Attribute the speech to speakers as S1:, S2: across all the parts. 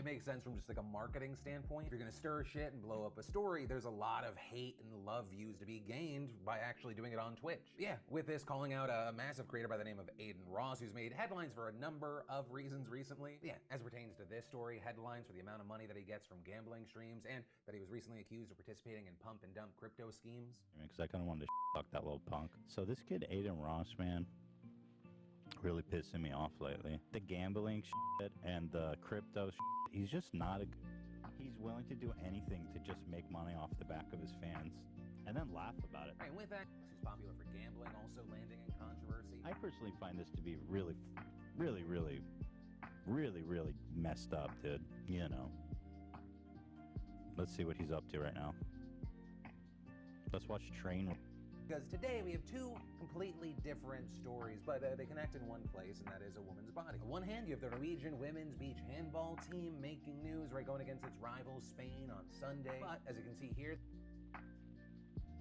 S1: it makes sense from just like a marketing standpoint. If you're gonna stir shit and blow up a story, there's a lot of hate and love views to be gained by actually doing it on Twitch. Yeah, with this calling out a massive creator by the name of Aiden Ross, who's made headlines for a number of reasons recently. Yeah, as it pertains to this story, headlines for the amount of money that he gets from gambling streams and that he was recently accused of participating in pump and dump crypto schemes.
S2: Because I kind of wanted to fuck that little punk. So this kid Aiden Ross, man, really pissing me off lately. The gambling shit and the crypto shit, he's just not he's willing to do anything to just make money off the back of his fans and then laugh about it.
S1: Right, and with that, he's popular for gambling, also landing in controversy.
S2: I personally find this to be really messed up, dude. You know. Let's see what he's up to right now. Let's watch Train.
S1: Because today we have two completely different stories, but they connect in one place, and that is a woman's body. On one hand, you have the Norwegian women's beach handball team making news, right, going against its rival Spain on Sunday. But as you can see here,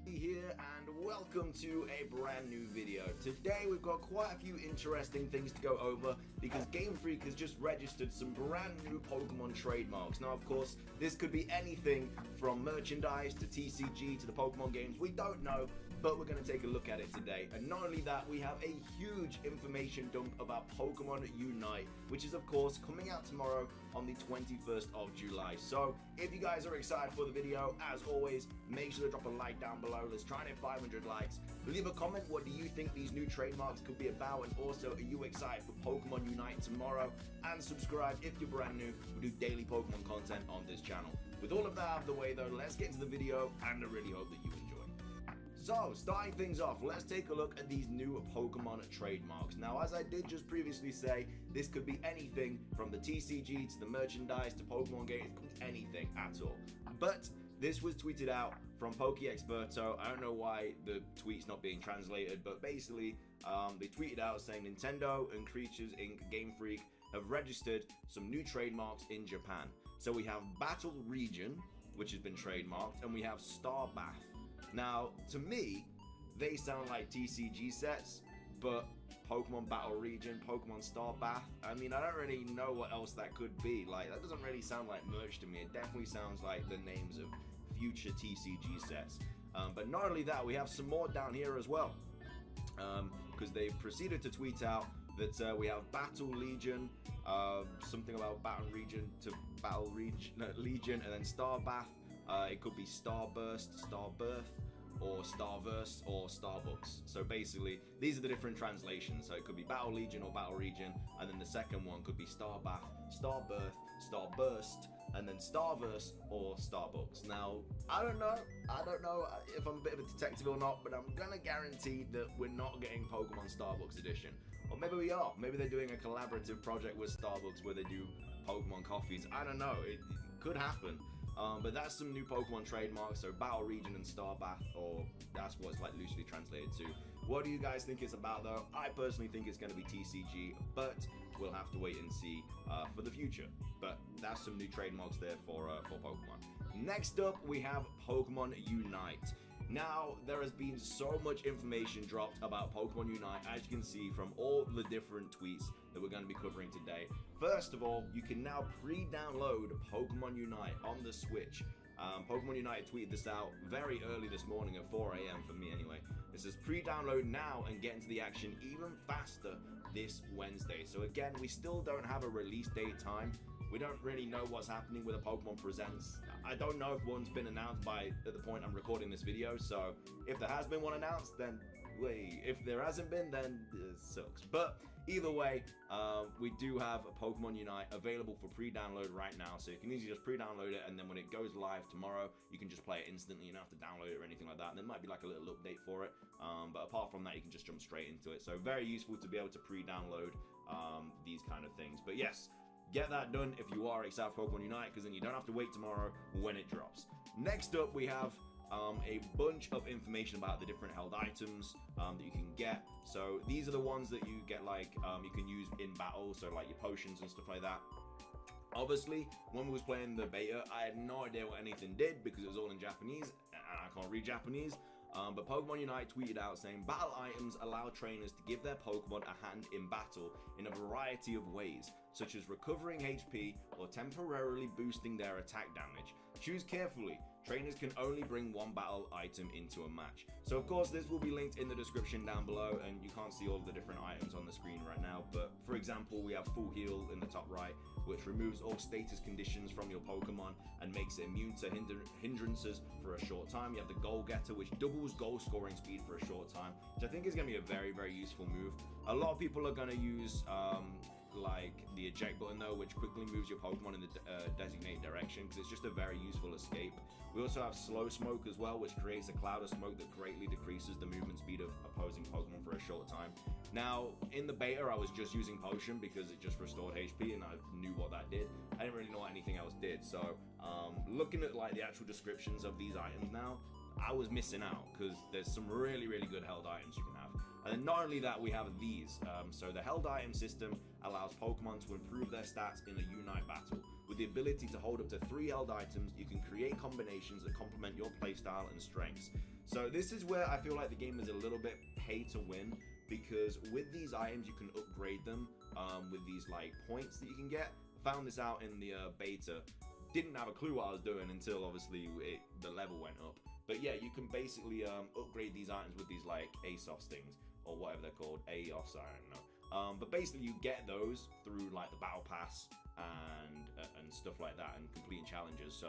S3: and welcome to a brand new video. Today we've got quite a few interesting things to go over because Game Freak has just registered some brand new Pokemon trademarks. Now of course this could be anything from merchandise to TCG to the Pokemon games, we don't know, but we're going to take a look at it today. And not only that, we have a huge information dump about Pokemon Unite, which is of course coming out tomorrow on the 21st of July. So if you guys are excited for the video, as always, make sure to drop a like down below. Let's try and hit 500 likes. Leave a comment, what do you think these new trademarks could be about, and also are you excited for Pokemon Unite tomorrow? And subscribe if you're brand new. We do daily Pokemon content on this channel. With all of that out of the way though, let's get into the video, and I really hope that you enjoy. So, starting things off, let's take a look at these new Pokemon trademarks. Now, as I did just previously say, this could be anything from the TCG to the merchandise to Pokemon games, it could be anything at all. But this was tweeted out from Pokéexperto. I don't know why the tweet's not being translated, but basically, they tweeted out saying Nintendo and Creatures Inc. Game Freak have registered some new trademarks in Japan. So we have Battle Region, which has been trademarked, and we have Star Bath. Now, to me, they sound like TCG sets, but Pokemon Battle Region, Pokemon Star Bath, I mean, I don't really know what else that could be. Like, that doesn't really sound like merch to me. It definitely sounds like the names of future TCG sets. But not only that, we have some more down here as well. Because they proceeded to tweet out that we have Battle Legion, something about Battle Region to Battle Legion, and then Star Bath. It could be Starburst, Starbirth, or Starverse, or Starbucks. So basically, these are the different translations. So it could be Battle Legion or Battle Region, and then the second one could be Starbath, Starbirth, Starburst, and then Starverse or Starbucks. Now, I don't know if I'm a bit of a detective or not, but I'm gonna guarantee that we're not getting Pokemon Starbucks edition. Or maybe we are. Maybe they're doing a collaborative project with Starbucks where they do Pokemon coffees. I don't know. It could happen. But that's some new Pokemon trademarks, so Battle Region and Star Bath, or that's what it's like loosely translated to. What do you guys think it's about though? I personally think it's going to be TCG, but we'll have to wait and see for the future. But that's some new trademarks there for Pokemon. Next up, we have Pokemon Unite. Now, there has been so much information dropped about Pokemon Unite, as you can see from all the different tweets that we're going to be covering today. First of all, you can now pre-download Pokemon Unite on the Switch. Pokemon Unite tweeted this out very early this morning at 4 AM for me anyway. It says pre-download now and get into the action even faster this Wednesday. So again, we still don't have a release date time. We don't really know what's happening with a Pokemon Presents. I don't know if one's been announced at the point I'm recording this video, so if there has been one announced, then wait. If there hasn't been, then it sucks. But either way, we do have a Pokemon Unite available for pre-download right now, so you can easily just pre-download it, and then when it goes live tomorrow, you can just play it instantly. You don't have to download it or anything like that. And there might be like a little update for it, but apart from that, you can just jump straight into it. So very useful to be able to pre-download these kind of things. But yes, get that done if you are excited for Pokemon Unite, because then you don't have to wait tomorrow when it drops. Next up, we have a bunch of information about the different held items that you can get. So these are the ones that you get, like you can use in battle, so like your potions and stuff like that. Obviously, when we was playing the beta, I had no idea what anything did because it was all in Japanese, and I can't read Japanese. But Pokemon Unite tweeted out saying, battle items allow trainers to give their Pokemon a hand in battle in a variety of ways. such as recovering HP or temporarily boosting their attack damage. Choose carefully. Trainers can only bring one battle item into a match. So of course this will be linked in the description down below, and you can't see all the different items on the screen right now, but for example we have full heal in the top right, which removes all status conditions from your Pokemon and makes it immune to hindrances for a short time. You have the Goal Getter, which doubles goal scoring speed for a short time, which I think is going to be a very, very useful move. A lot of people are going to use like the eject button though, which quickly moves your Pokemon in the designated direction, because it's just a very useful escape. We also have Slow Smoke as well, which creates a cloud of smoke that greatly decreases the movement speed of opposing Pokemon for a short time. Now, in the beta, I was just using Potion because it just restored HP and I knew what that did. I didn't really know what anything else did, so looking at like the actual descriptions of these items now, I was missing out because there's some really, really good held items you can have. And then not only that, we have these. So the held item system allows Pokemon to improve their stats in a Unite battle. With the ability to hold up to 3 held items, you can create combinations that complement your playstyle and strengths. So this is where I feel like the game is a little bit pay to win, because with these items you can upgrade them with these like points that you can get. I found this out in the beta. Didn't have a clue what I was doing until obviously the level went up. But yeah, you can basically upgrade these items with these like ASOS things, or whatever they're called, AOS, I don't know. But basically you get those through like the battle pass and stuff like that, and completing challenges. So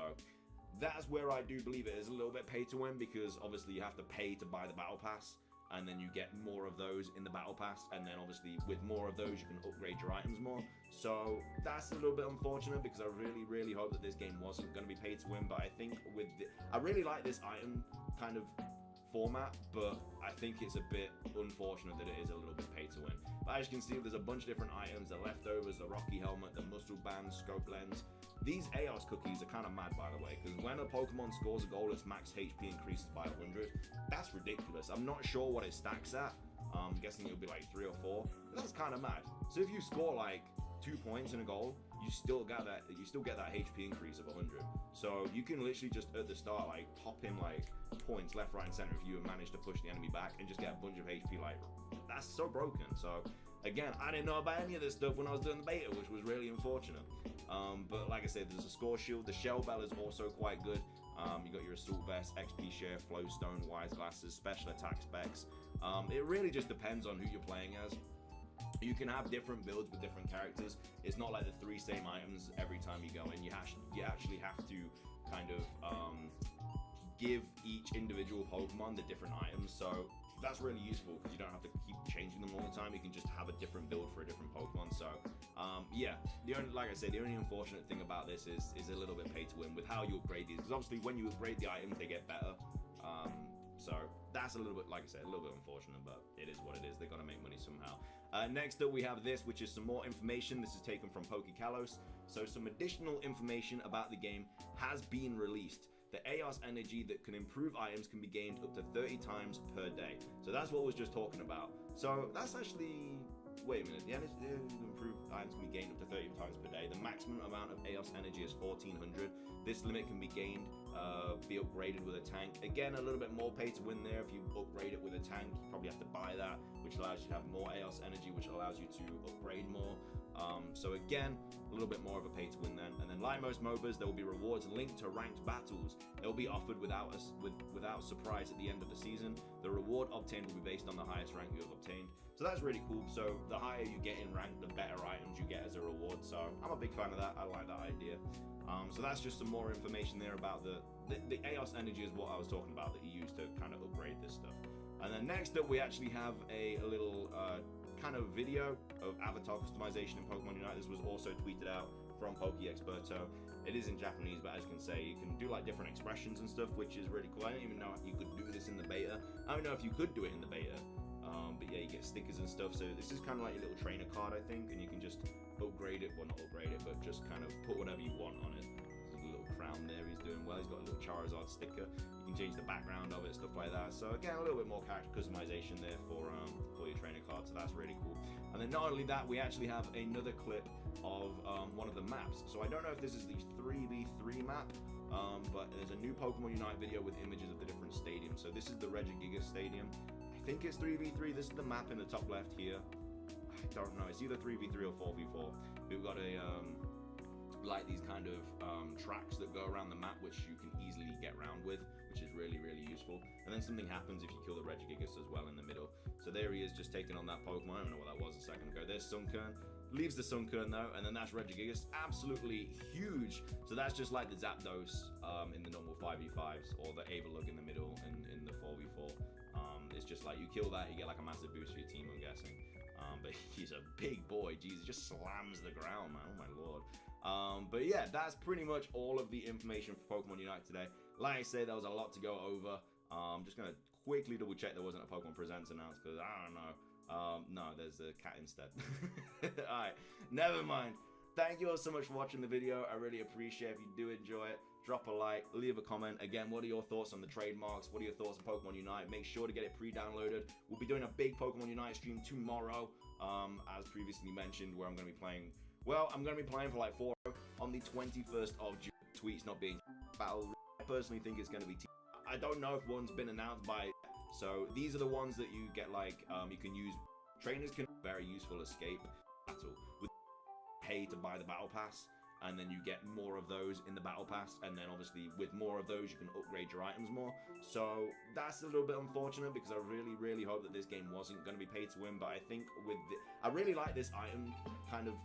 S3: that's where I do believe it is a little bit pay to win, because obviously you have to pay to buy the battle pass, and then you get more of those in the battle pass, and then obviously with more of those you can upgrade your items more. So that's a little bit unfortunate, because I really, really hope that this game wasn't going to be pay to win. But I think I really like this item kind of format, but I think it's a bit unfortunate that it is a little bit pay to win. But as you can see, there's a bunch of different items: the leftovers, the Rocky Helmet, the Muscle Band, Scope Lens. These AOS cookies are kind of mad, by the way, because when a Pokemon scores a goal, its max HP increases by 100. That's ridiculous. I'm not sure what it stacks at. I'm guessing it would be like 3 or 4. But that's kind of mad. So if you score like 2 points in a goal, you still get that HP increase of 100. So you can literally just at the start like pop in like points left, right, and center if you manage to push the enemy back and just get a bunch of HP. Like, that's so broken. So again, I didn't know about any of this stuff when I was doing the beta, which was really unfortunate. But like I said, there's a score shield. The Shell Bell is also quite good. You got your Assault Vest, XP Share, Flowstone, Wise Glasses, Special Attack specs. It really just depends on who you're playing as. You can have different builds with different characters. It's not like the 3 same items every time you go in. You actually have to kind of give each individual Pokemon the different items. So that's really useful, because you don't have to keep changing them all the time. You can just have a different build for a different Pokemon. So yeah, like I said, the only unfortunate thing about this is a little bit pay to win with how you upgrade these, because obviously when you upgrade the items they get better. So that's a little bit, like I said, a little bit unfortunate, but it is what it is. They got to make money somehow. Next up we have this, which is some more information. This is taken from Pokékalos. So some additional information about the game has been released. The AOS energy that can improve items can be gained up to 30 times per day. So that's what I was just talking about. So that's actually, wait a minute, the energy improved items can be gained up to 30 times per day. The maximum amount of AOS energy is 1400. This limit can be gained, be upgraded with a tank. Again, a little bit more pay to win there. If you upgrade it with a tank, you probably have to buy that, which allows you to have more AOS energy, which allows you to upgrade more. So again, a little bit more of a pay to win then. And then like most MOBAs, there will be rewards linked to ranked battles. They'll be offered without surprise at the end of the season. The reward obtained will be based on the highest rank you have obtained. So that's really cool. So the higher you get in rank, the better items you get as a reward. So I'm a big fan of that. I like that idea. So that's just some more information there about the AOS energy is what I was talking about that you use to kind of upgrade this stuff. And then next up, we actually have a little kind of video of avatar customization in Pokemon Unite. This was also tweeted out from PokeExperto. It is in Japanese, but as you can say, you can do like different expressions and stuff, which is really cool. I didn't even know you could do this in the beta. I don't know if you could do it in the beta, but yeah, you get stickers and stuff. So this is kind of like your little trainer card, I think, and you can just upgrade it. Well, not upgrade it, but just kind of put whatever you want on it. There's a little crown there. He's doing well. He's got a little Charizard sticker. You can change the background of it, stuff like that. So again, a little bit more character customization there for your trainer card. So that's really cool. And then not only that, we actually have another clip of one of the maps. So I don't know if this is the 3v3 map, but there's a new Pokemon Unite video with images of the different stadiums. So this is the Regigigas Stadium. I think it's 3v3. This is the map in the top left here. don't know, it's either 3v3 or 4v4. We've got a like these kind of tracks that go around the map, which you can easily get around with, which is really, really useful. And then something happens if you kill the Regigigas as well in the middle. So there he is, just taking on that Pokemon. I don't know what that was a second ago. There's Sunkern. Leaves the Sunkern though, and then that's Regigigas. Absolutely huge. So that's just like the Zapdos in the normal 5v5s, or the Avalugg in the middle in the 4v4. It's just like you kill that, you get like a massive boost for your team, I'm guessing. But he's a big boy. Jeez, he just slams the ground, man. Oh my lord. But yeah, that's pretty much all of the information for Pokemon Unite today. Like I said, there was a lot to go over. Just gonna quickly double check there wasn't a Pokemon Presents announced, because I don't know. No, there's a cat instead. Alright, never mind. Thank you all so much for watching the video. I really appreciate it. If you do enjoy it, drop a like, leave a comment. Again, what are your thoughts on the trademarks? What are your thoughts on Pokemon Unite? Make sure to get it pre-downloaded. We'll be doing a big Pokemon Unite stream tomorrow, as previously mentioned, where I'm going to be playing, well, I'm going to be playing for like 4 on the 21st of June. Tweets not being battle. I personally think it's going to be I don't know if one's been announced by, so these are the ones that you get, like, you can use. Trainers can very useful escape battle with pay to buy the battle pass, and then you get more of those in the battle pass, and then obviously with more of those you can upgrade your items more. So that's a little bit unfortunate, because I really, really hope that this game wasn't going to be pay to win. But I think with I really like this item kind of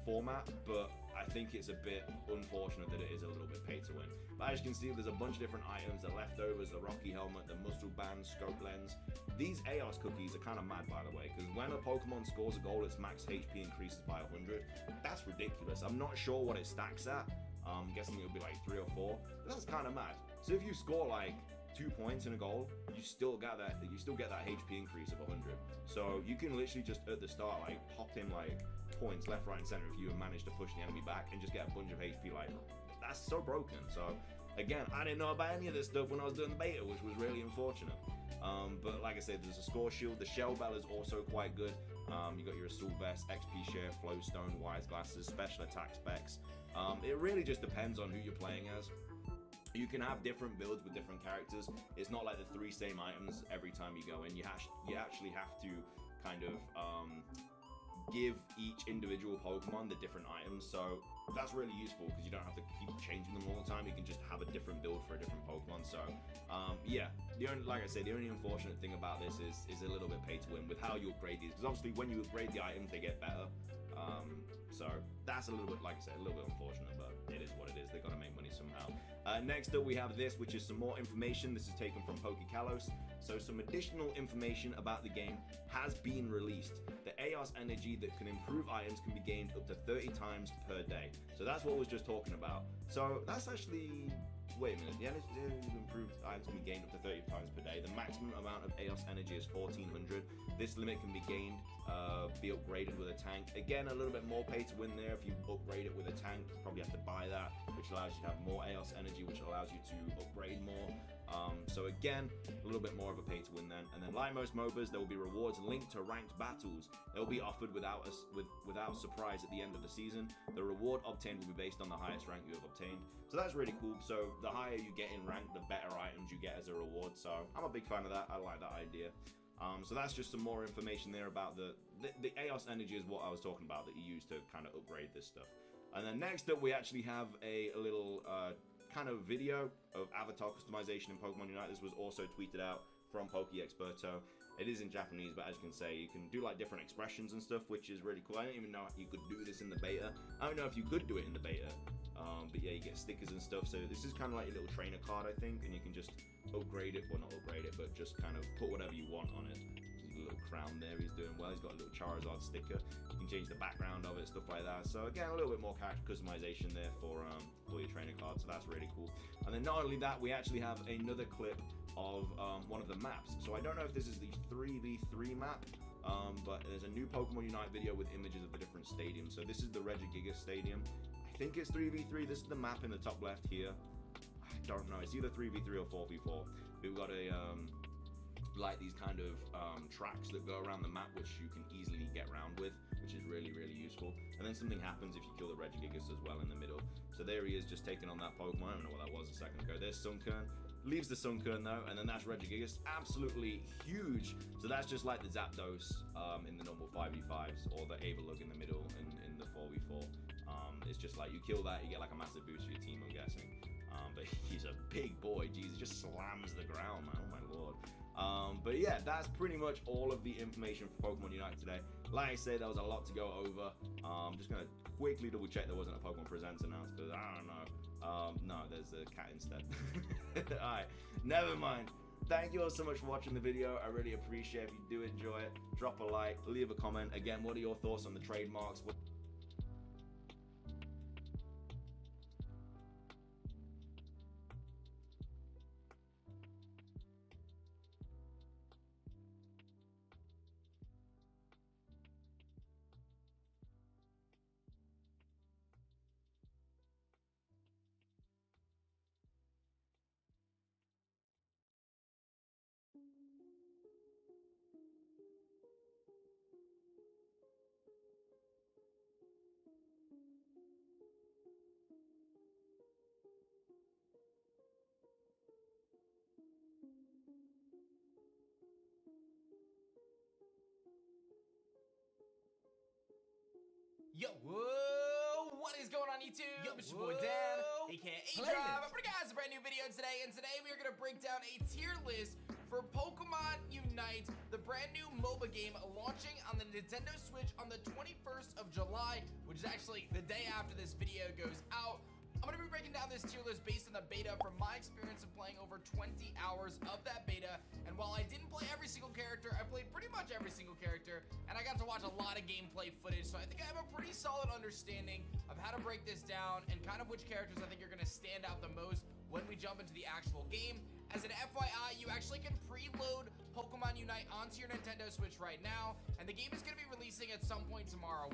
S3: format, but I think it's a bit unfortunate that it is a little bit pay to win. But as you can see, there's a bunch of different items, the leftovers, the Rocky Helmet, the Muscle Band, Scope Lens. These AOS cookies are kind of mad, by the way, because when a Pokemon scores a goal, its max HP increases by 100. That's ridiculous. I'm not sure what it stacks at. I'm guessing it'll be like 3 or 4. But that's kind of mad. So if you score like 2 points in a goal, you still get that HP increase of 100. So you can literally just at the start like pop in like points left, right, and center if you manage to push the enemy back and just get a bunch of HP. Like, that's so broken. So again, I didn't know about any of this stuff when I was doing the beta, which was really unfortunate. But like I said, there's a score shield. The Shell Bell is also quite good. You got your Assault Vest, XP Share, Flowstone, Wise Glasses, special attack specs. It really just depends on who you're playing as. You can have different builds with different characters. It's not like the 3 same items every time you go in. You actually have to kind of give each individual Pokemon the different items. So that's really useful, because you don't have to keep changing them all the time. You can just have a different build for a different Pokemon. So yeah, like I said, the only unfortunate thing about this is a little bit pay to win with how you upgrade these, because obviously when you upgrade the items, they get better. So that's a little bit, like I said, a little bit unfortunate, but it is what it is. They've got to make money somehow. Next up, we have this, which is some more information. This is taken from Pokékalos. So some additional information about the game has been released. The AOS energy that can improve items can be gained up to 30 times per day. So that's what I was just talking about. So that's actually, wait a minute, the energy improved items can be gained up to 30 times per day. The maximum amount of AOS energy is 1400. This limit can be gained, be upgraded with a tank. Again, a little bit more pay to win there. If you upgrade it with a tank, you probably have to buy that, which allows you to have more AOS energy, which allows you to upgrade more. So again, a little bit more of a pay to win then. And then like most MOBAs, there will be rewards linked to ranked battles. They'll be offered without surprise at the end of the season. The reward obtained will be based on the highest rank you have obtained. So that's really cool. So the higher you get in rank, the better items you get as a reward. So I'm a big fan of that. I like that idea. So that's just some more information there about the AOS energy is what I was talking about that you use to kind of upgrade this stuff. And then next up, we actually have a little kind of video of avatar customization in Pokemon Unite. This was also tweeted out from PokeExperto. It is in Japanese, but as you can say, you can do like different expressions and stuff, which is really cool. I don't even know if you could do this in the beta. I don't know if you could do it in the beta, but yeah, you get stickers and stuff. So this is kind of like your little trainer card, I think, and you can just upgrade it, well, not upgrade it, but just kind of put whatever you want on it. There's a little crown there, he's doing well. He's got a little Charizard sticker. You can change the background of it, stuff like that. So again, a little bit more character customization there for your trainer card, so that's really cool. And then not only that, we actually have another clip of one of the maps. So I don't know if this is the 3v3 map, but there's a new Pokemon Unite video with images of the different stadiums. So this is the Regigigas Stadium. I think it's 3v3. This is the map in the top left here. I don't know. It's either 3v3 or 4v4. We've got a like these kind of tracks that go around the map, which you can easily get around with, which is really, really useful. And then something happens if you kill the Regigigas as well in the middle. So there he is, just taking on that Pokemon. I don't know what that was a second ago. There's Sunkern. leaves the Sunkern though, and then that's Regigigas, absolutely huge. So that's just like the Zapdos in the normal 5v5s, or the Avalug in the middle in the 4v4. It's just like you kill that, you get like a massive boost for your team, I'm guessing. But he's a big boy, jeez, he just slams the ground, man, oh my lord. But yeah, that's pretty much all of the information for Pokemon Unite today. Like I said, there was a lot to go over. I'm just gonna quickly double check there wasn't a Pokemon Presents announced, because I don't know. No, there's a cat instead. Alright, never mind. Thank you all so much for watching the video. I really appreciate it. If you do enjoy it, drop a like, leave a comment. Again, what are your thoughts on the trademarks?
S4: Yo, whoa, what is going on YouTube? Yo, it's your boy Dan, aka Drive. I'm bringing you guys a brand new video today, and today we are going to break down a tier list for Pokemon Unite, the brand new MOBA game launching on the Nintendo Switch on the 21st of July, which is actually the day after this video goes out. I'm going to be breaking down this tier list based on the beta from my experience of playing over 20 hours of that beta. And while I didn't play every single character, I played pretty much every single character, and I got to watch a lot of gameplay footage. So I think I have a pretty solid understanding of how to break this down and kind of which characters I think are going to stand out the most when we jump into the actual game. As an FYI, you actually can preload Pokemon Unite onto your Nintendo Switch right now, and the game is going to be releasing at some point tomorrow.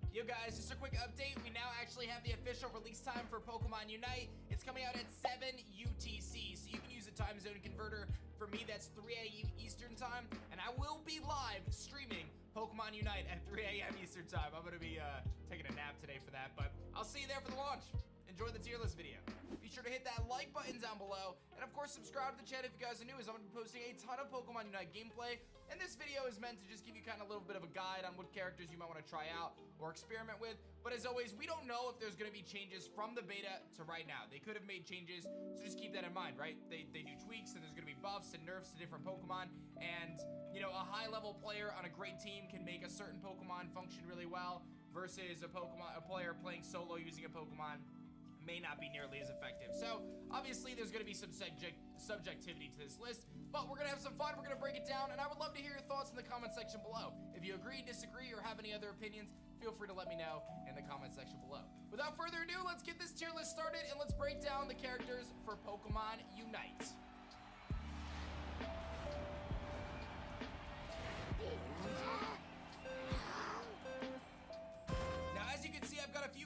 S4: Yo guys, just a quick update. We now actually have the official release time for Pokemon Unite. It's coming out at 7 UTC, so you can use a time zone converter. For me, that's 3 a.m. Eastern time, and I will be live streaming Pokemon Unite at 3 a.m. Eastern time. I'm gonna be taking a nap today for that, but I'll see you there for the launch. Enjoy the tier list video. Be sure to hit that like button down below, and of course subscribe to the channel if you guys are new, as I'm going to be posting a ton of Pokemon Unite gameplay, and this video is meant to just give you kind of a little bit of a guide on what characters you might want to try out or experiment with. But as always, we don't know if there's going to be changes from the beta to right now. They could have made changes, so just keep that in mind, right? They do tweaks, and there's going to be buffs and nerfs to different Pokemon, and you know, a high-level player on a great team can make a certain Pokemon function really well versus a player playing solo using a Pokemon may not be nearly as effective. So obviously there's going to be some subjectivity to this list, but we're going to have some fun. We're going to break it down, and I would love to hear your thoughts in the comment section below. If you agree, disagree, or have any other opinions, feel free to let me know in the comment section below. Without further ado, let's get this tier list started, and let's break down the characters for Pokemon Unite.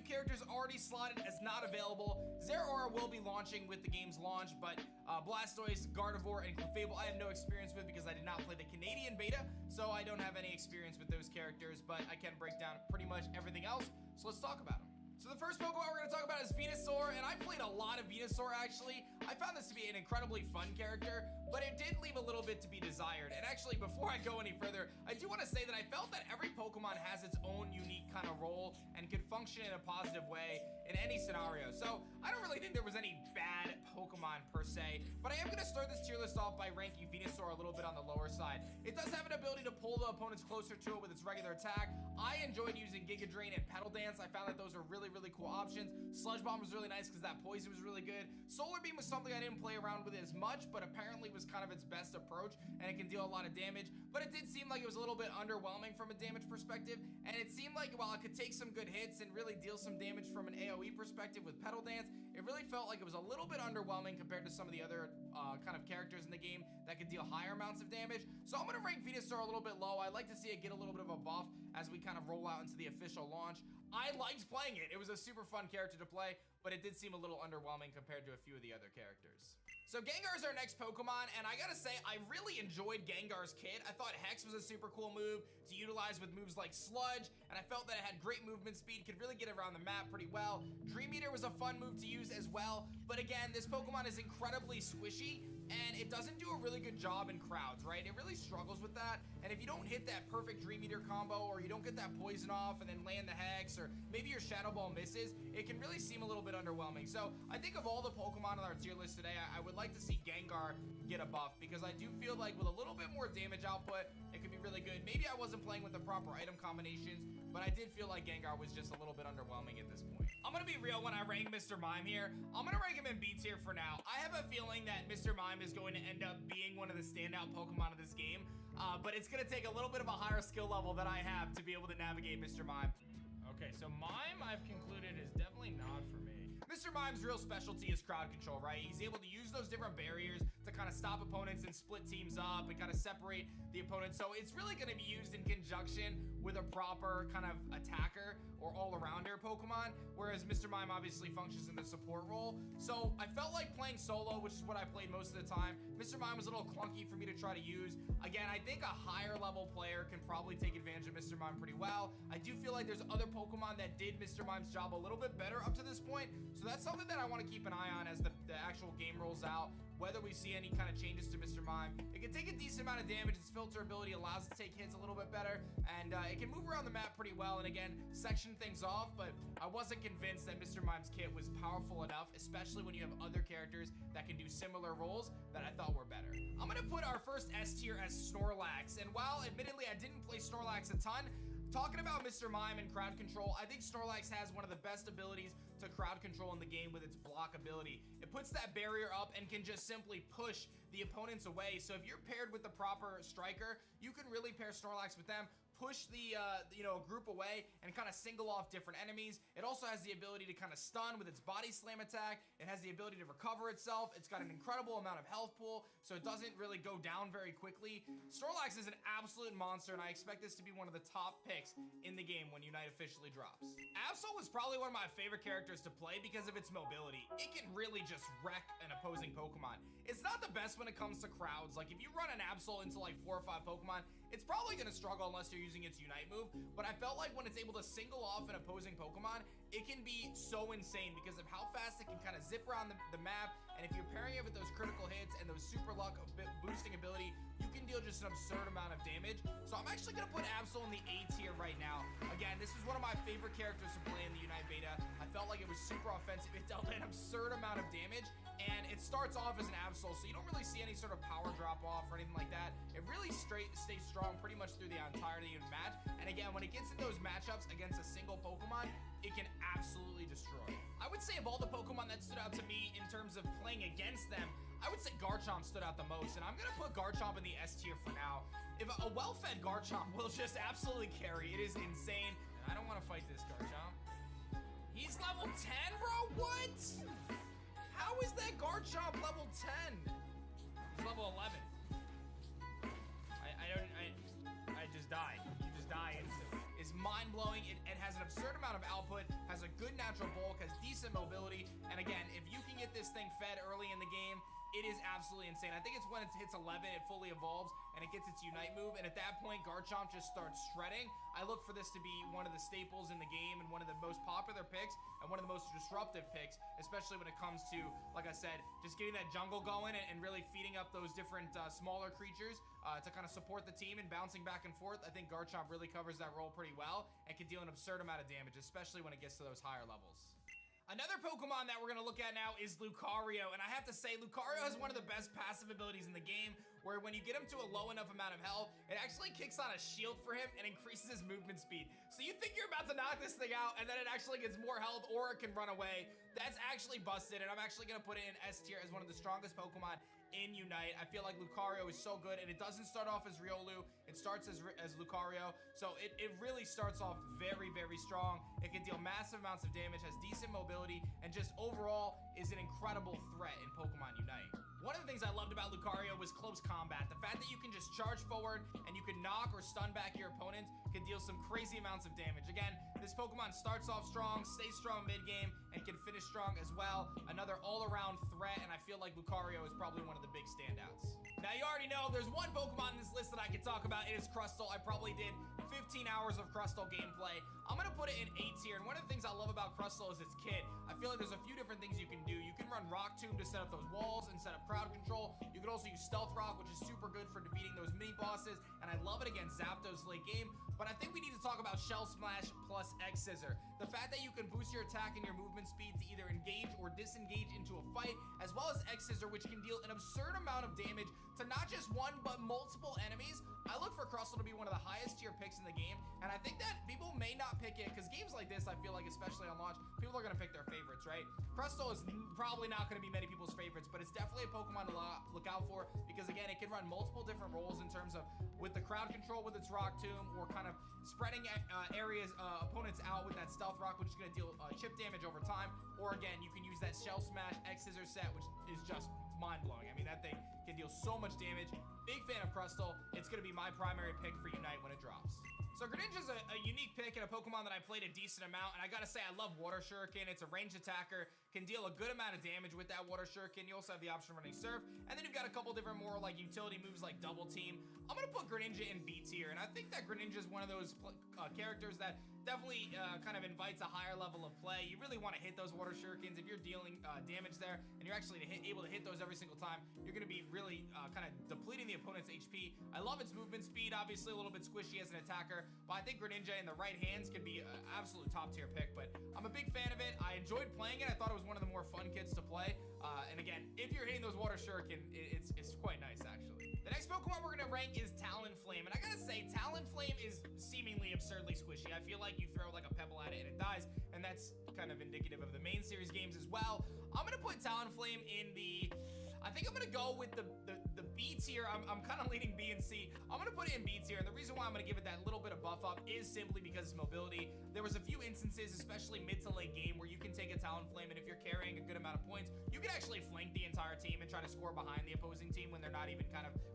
S4: Characters already slotted as not available. Zeraora will be launching with the game's launch, but Blastoise, Gardevoir, and Clefable I have no experience with because I did not play the Canadian beta, so I don't have any experience with those characters, but I can break down pretty much everything else, so let's talk about them. So the first Pokemon we're going to talk about is Venusaur, and I played a lot of Venusaur actually. I found this to be an incredibly fun character, but it did leave a little bit to be desired. And actually, before I go any further, I do want to say that I felt that every Pokemon has its own unique kind of role and could function in a positive way in any scenario. So I don't really think there was any bad Pokemon per se, but I am going to start this tier list off by ranking Venusaur a little bit on the lower side. It does have an ability to pull the opponents closer to it with its regular attack. I enjoyed using Giga Drain and Petal Dance. I found that those are really cool options. Sludge Bomb was really nice because that poison was really good. Solar Beam was something I didn't play around with as much, but apparently was kind of its best approach, and it can deal a lot of damage. But it did seem like it was a little bit underwhelming from a damage perspective, and it seemed like while it could take some good hits and really deal some damage from an AoE perspective with Petal Dance, it really felt like it was a little bit underwhelming compared to some of the other kind of characters in the game that could deal higher amounts of damage. So I'm going to rank Venusaur a little bit low. I'd like to see it get a little bit of a buff as we kind of roll out into the official launch. I liked playing it. It was a super fun character to play, but it did seem a little underwhelming compared to a few of the other characters. So Gengar is our next Pokemon, and I gotta say, I really enjoyed Gengar's kit. I thought Hex was a super cool move to utilize with moves like Sludge, and I felt that it had great movement speed, could really get around the map pretty well. Dream Eater was a fun move to use as well, but again, this Pokemon is incredibly squishy, and it doesn't do a really good job in crowds, right? It really struggles with that, and if you don't hit that perfect Dream Eater combo, or you don't get that poison off and then land the Hex, or maybe your Shadow Ball misses, it can really seem a little bit underwhelming. So I think of all the Pokemon on our tier list today, I would like to see Gengar get a buff, because I do feel like with a little bit more damage output, it could be really good. Maybe I wasn't playing with the proper item combinations, but I did feel like Gengar was just a little bit underwhelming at this point. I'm gonna be real when I rank Mr. Mime here. I'm gonna rank him in B tier for now. I have a feeling that Mr. Mime is going to end up being one of the standout Pokemon of this game, but it's gonna take a little bit of a higher skill level than I have to be able to navigate Mr. Mime. Okay, so Mime, I've concluded, is definitely not for me. Mr. Mime's real specialty is crowd control, right? He's able to use those different barriers to kind of stop opponents and split teams up and kind of separate the opponents. So it's really going to be used in conjunction with a proper kind of attacker or all-arounder Pokemon, whereas Mr. Mime obviously functions in the support role. So I felt like playing solo, which is what I played most of the time. Mr. Mime was a little clunky for me to try to use. Again, I think a higher level player can probably take advantage of Mr. Mime pretty well. I do feel like there's other Pokemon that did Mr. Mime's job a little bit better up to this point. So that's something that I want to keep an eye on as the actual game rolls out, whether we see any kind of changes to Mr. Mime. It can take a decent amount of damage. Its filter ability allows it to take hits a little bit better, and it can move around the map pretty well, and again, section things off, but I wasn't convinced that Mr. Mime's kit was powerful enough, especially when you have other characters that can do similar roles that I thought were better. I'm gonna put our first S tier as Snorlax, and while admittedly I didn't play Snorlax a ton, talking about Mr. Mime and crowd control, I think Snorlax has one of the best abilities to crowd control in the game with its block ability. It puts that barrier up and can just simply push the opponents away. So if you're paired with the proper striker, you can really pair Snorlax with them, push the group away and kind of single off different enemies. It also has the ability to kind of stun with its body slam attack. It has the ability to recover itself. It's got an incredible amount of health pool, so it doesn't really go down very quickly. Snorlax is an absolute monster, and I expect this to be one of the top picks in the game when Unite officially drops. Absol is probably one of my favorite characters to play because of its mobility. It can really just wreck an opposing Pokemon. It's not the best when it comes to crowds. Like if you run an Absol into like 4 or 5 Pokemon, it's probably gonna struggle unless you're using its Unite move, but I felt like when it's able to single off an opposing Pokemon, it can be so insane because of how fast it can kind of zip around the map, and if you're pairing it with those critical hits and those super luck boosting ability, you can deal just an absurd amount of damage. So I'm actually gonna put Absol in the A tier right now. Again, this is one of my favorite characters to play in the Unite beta. I felt like it was super offensive. It dealt an absurd amount of damage, and it starts off as an Absol, so you don't really see any sort of power drop off or anything like that. It really stays strong pretty much through the entirety of the match, and again, when it gets in those matchups against a single Pokemon, it can absolutely destroy. I would say of all the Pokemon that stood out to me in terms of playing against them, I would say Garchomp stood out the most, and I'm gonna put Garchomp in the S tier for now. If a well-fed Garchomp will just absolutely carry, it is insane. I don't want to fight this Garchomp. He's level 10, bro? What? How is that Garchomp level 10? He's level 11. I just die. You just die instantly. It's mind-blowing. It has an absurd amount of output, has a good natural bulk, has decent mobility, and again, if you can get this thing fed early in the game, it is absolutely insane. I think it's when it hits 11, it fully evolves, and it gets its Unite move, and at that point, Garchomp just starts shredding. I look for this to be one of the staples in the game and one of the most popular picks and one of the most disruptive picks, especially when it comes to, like I said, just getting that jungle going and really feeding up those different smaller creatures to kind of support the team and bouncing back and forth. I think Garchomp really covers that role pretty well and can deal an absurd amount of damage, especially when it gets to those higher levels. Another Pokemon that we're gonna look at now is Lucario, and I have to say, Lucario has one of the best passive abilities in the game, where when you get him to a low enough amount of health, it actually kicks on a shield for him and increases his movement speed. So you think you're about to knock this thing out, and then it actually gets more health, or it can run away. That's actually busted, and I'm actually gonna put it in S tier as one of the strongest Pokemon in Unite. I feel like Lucario is so good, and it doesn't start off as Riolu, it starts as Lucario, so it really starts off very, very strong. It can deal massive amounts of damage, has decent mobility, and just overall is an incredible threat in Pokemon Unite. One of the things I loved about Lucario was close combat. The fact that you can just charge forward, and you can knock or stun back your opponent, can deal some crazy amounts of damage. Again, this Pokemon starts off strong, stays strong mid-game, and can finish strong as well. Another all-around threat, and I feel like Lucario is probably one of the big standouts. Now, you already know there's one Pokemon in this list that I can talk about. It is Crustle. I probably did 15 hours of Crustle gameplay. I'm gonna put it in A tier, and one of the things I love about Crustle is its kit. I feel like there's a few different things you can do. You can run Rock Tomb to set up those walls and set up crowd control. You can also use Stealth Rock, which is super good for defeating those mini bosses, and I love it against Zapdos late game. But I think we need to talk about Shell Smash plus X Scissor. The fact that you can boost your attack and your movement speed to either engage or disengage into a fight, as well as X Scissor, which can deal an absurd amount of damage to not just one, but multiple enemies. I look for Crustle to be one of the highest tier picks in the game, and I think that people may not pick it, because games like this, I feel like, especially on launch, people are gonna pick their favorites, right? Crustle is probably not gonna be many people's favorites, but it's definitely a Pokemon to look out for, because again, it can run multiple different roles in terms of with the crowd control with its Rock Tomb, or kind of spreading opponents out with that Stealth Rock, which is gonna deal chip damage over time, or again, you can use that Shell Smash X Scissor set, which is just mind-blowing. I mean, that thing can deal so much damage. Big fan of Crustle. It's gonna be my primary pick for Unite when it drops. So Greninja's a unique pick and a Pokemon that I played a decent amount, and I gotta say, I love Water Shuriken. It's a ranged attacker, can deal a good amount of damage with that Water Shuriken. You also have the option of running Surf, and then you've got a couple different more like utility moves like Double Team. I'm gonna put Greninja in B tier, and I think that Greninja is one of those characters that definitely kind of invites a higher level of play. You really want to hit those Water Shurikens. If you're dealing damage there, and you're actually able to hit those every single time, you're gonna be really kind of depleting the opponent's HP. I love its movement speed, obviously a little bit squishy as an attacker, but I think Greninja in the right hands can be an absolute top tier pick, but I'm a big fan of it. I enjoyed playing it. I thought it was one of the more fun kits to play. And again, if you're hitting those Water Shuriken, it's quite nice, actually. The next Pokemon we're gonna rank is Talonflame, and I gotta say, Talonflame is seemingly absurdly squishy. I feel like you throw like a pebble at it and it dies, and that's kind of indicative of the main series games as well. I'm gonna put Talonflame in the... I think I'm gonna go with the B tier. I'm kind of leaning B and C. I'm gonna put it in B tier, and the reason why I'm gonna give it that little bit of buff up is simply because it's mobility. There was a few instances, especially mid to late game, where you can take a Talonflame, and if you're carrying a good amount of points, you can actually flank the entire team and try to score behind the opposing team when they're not even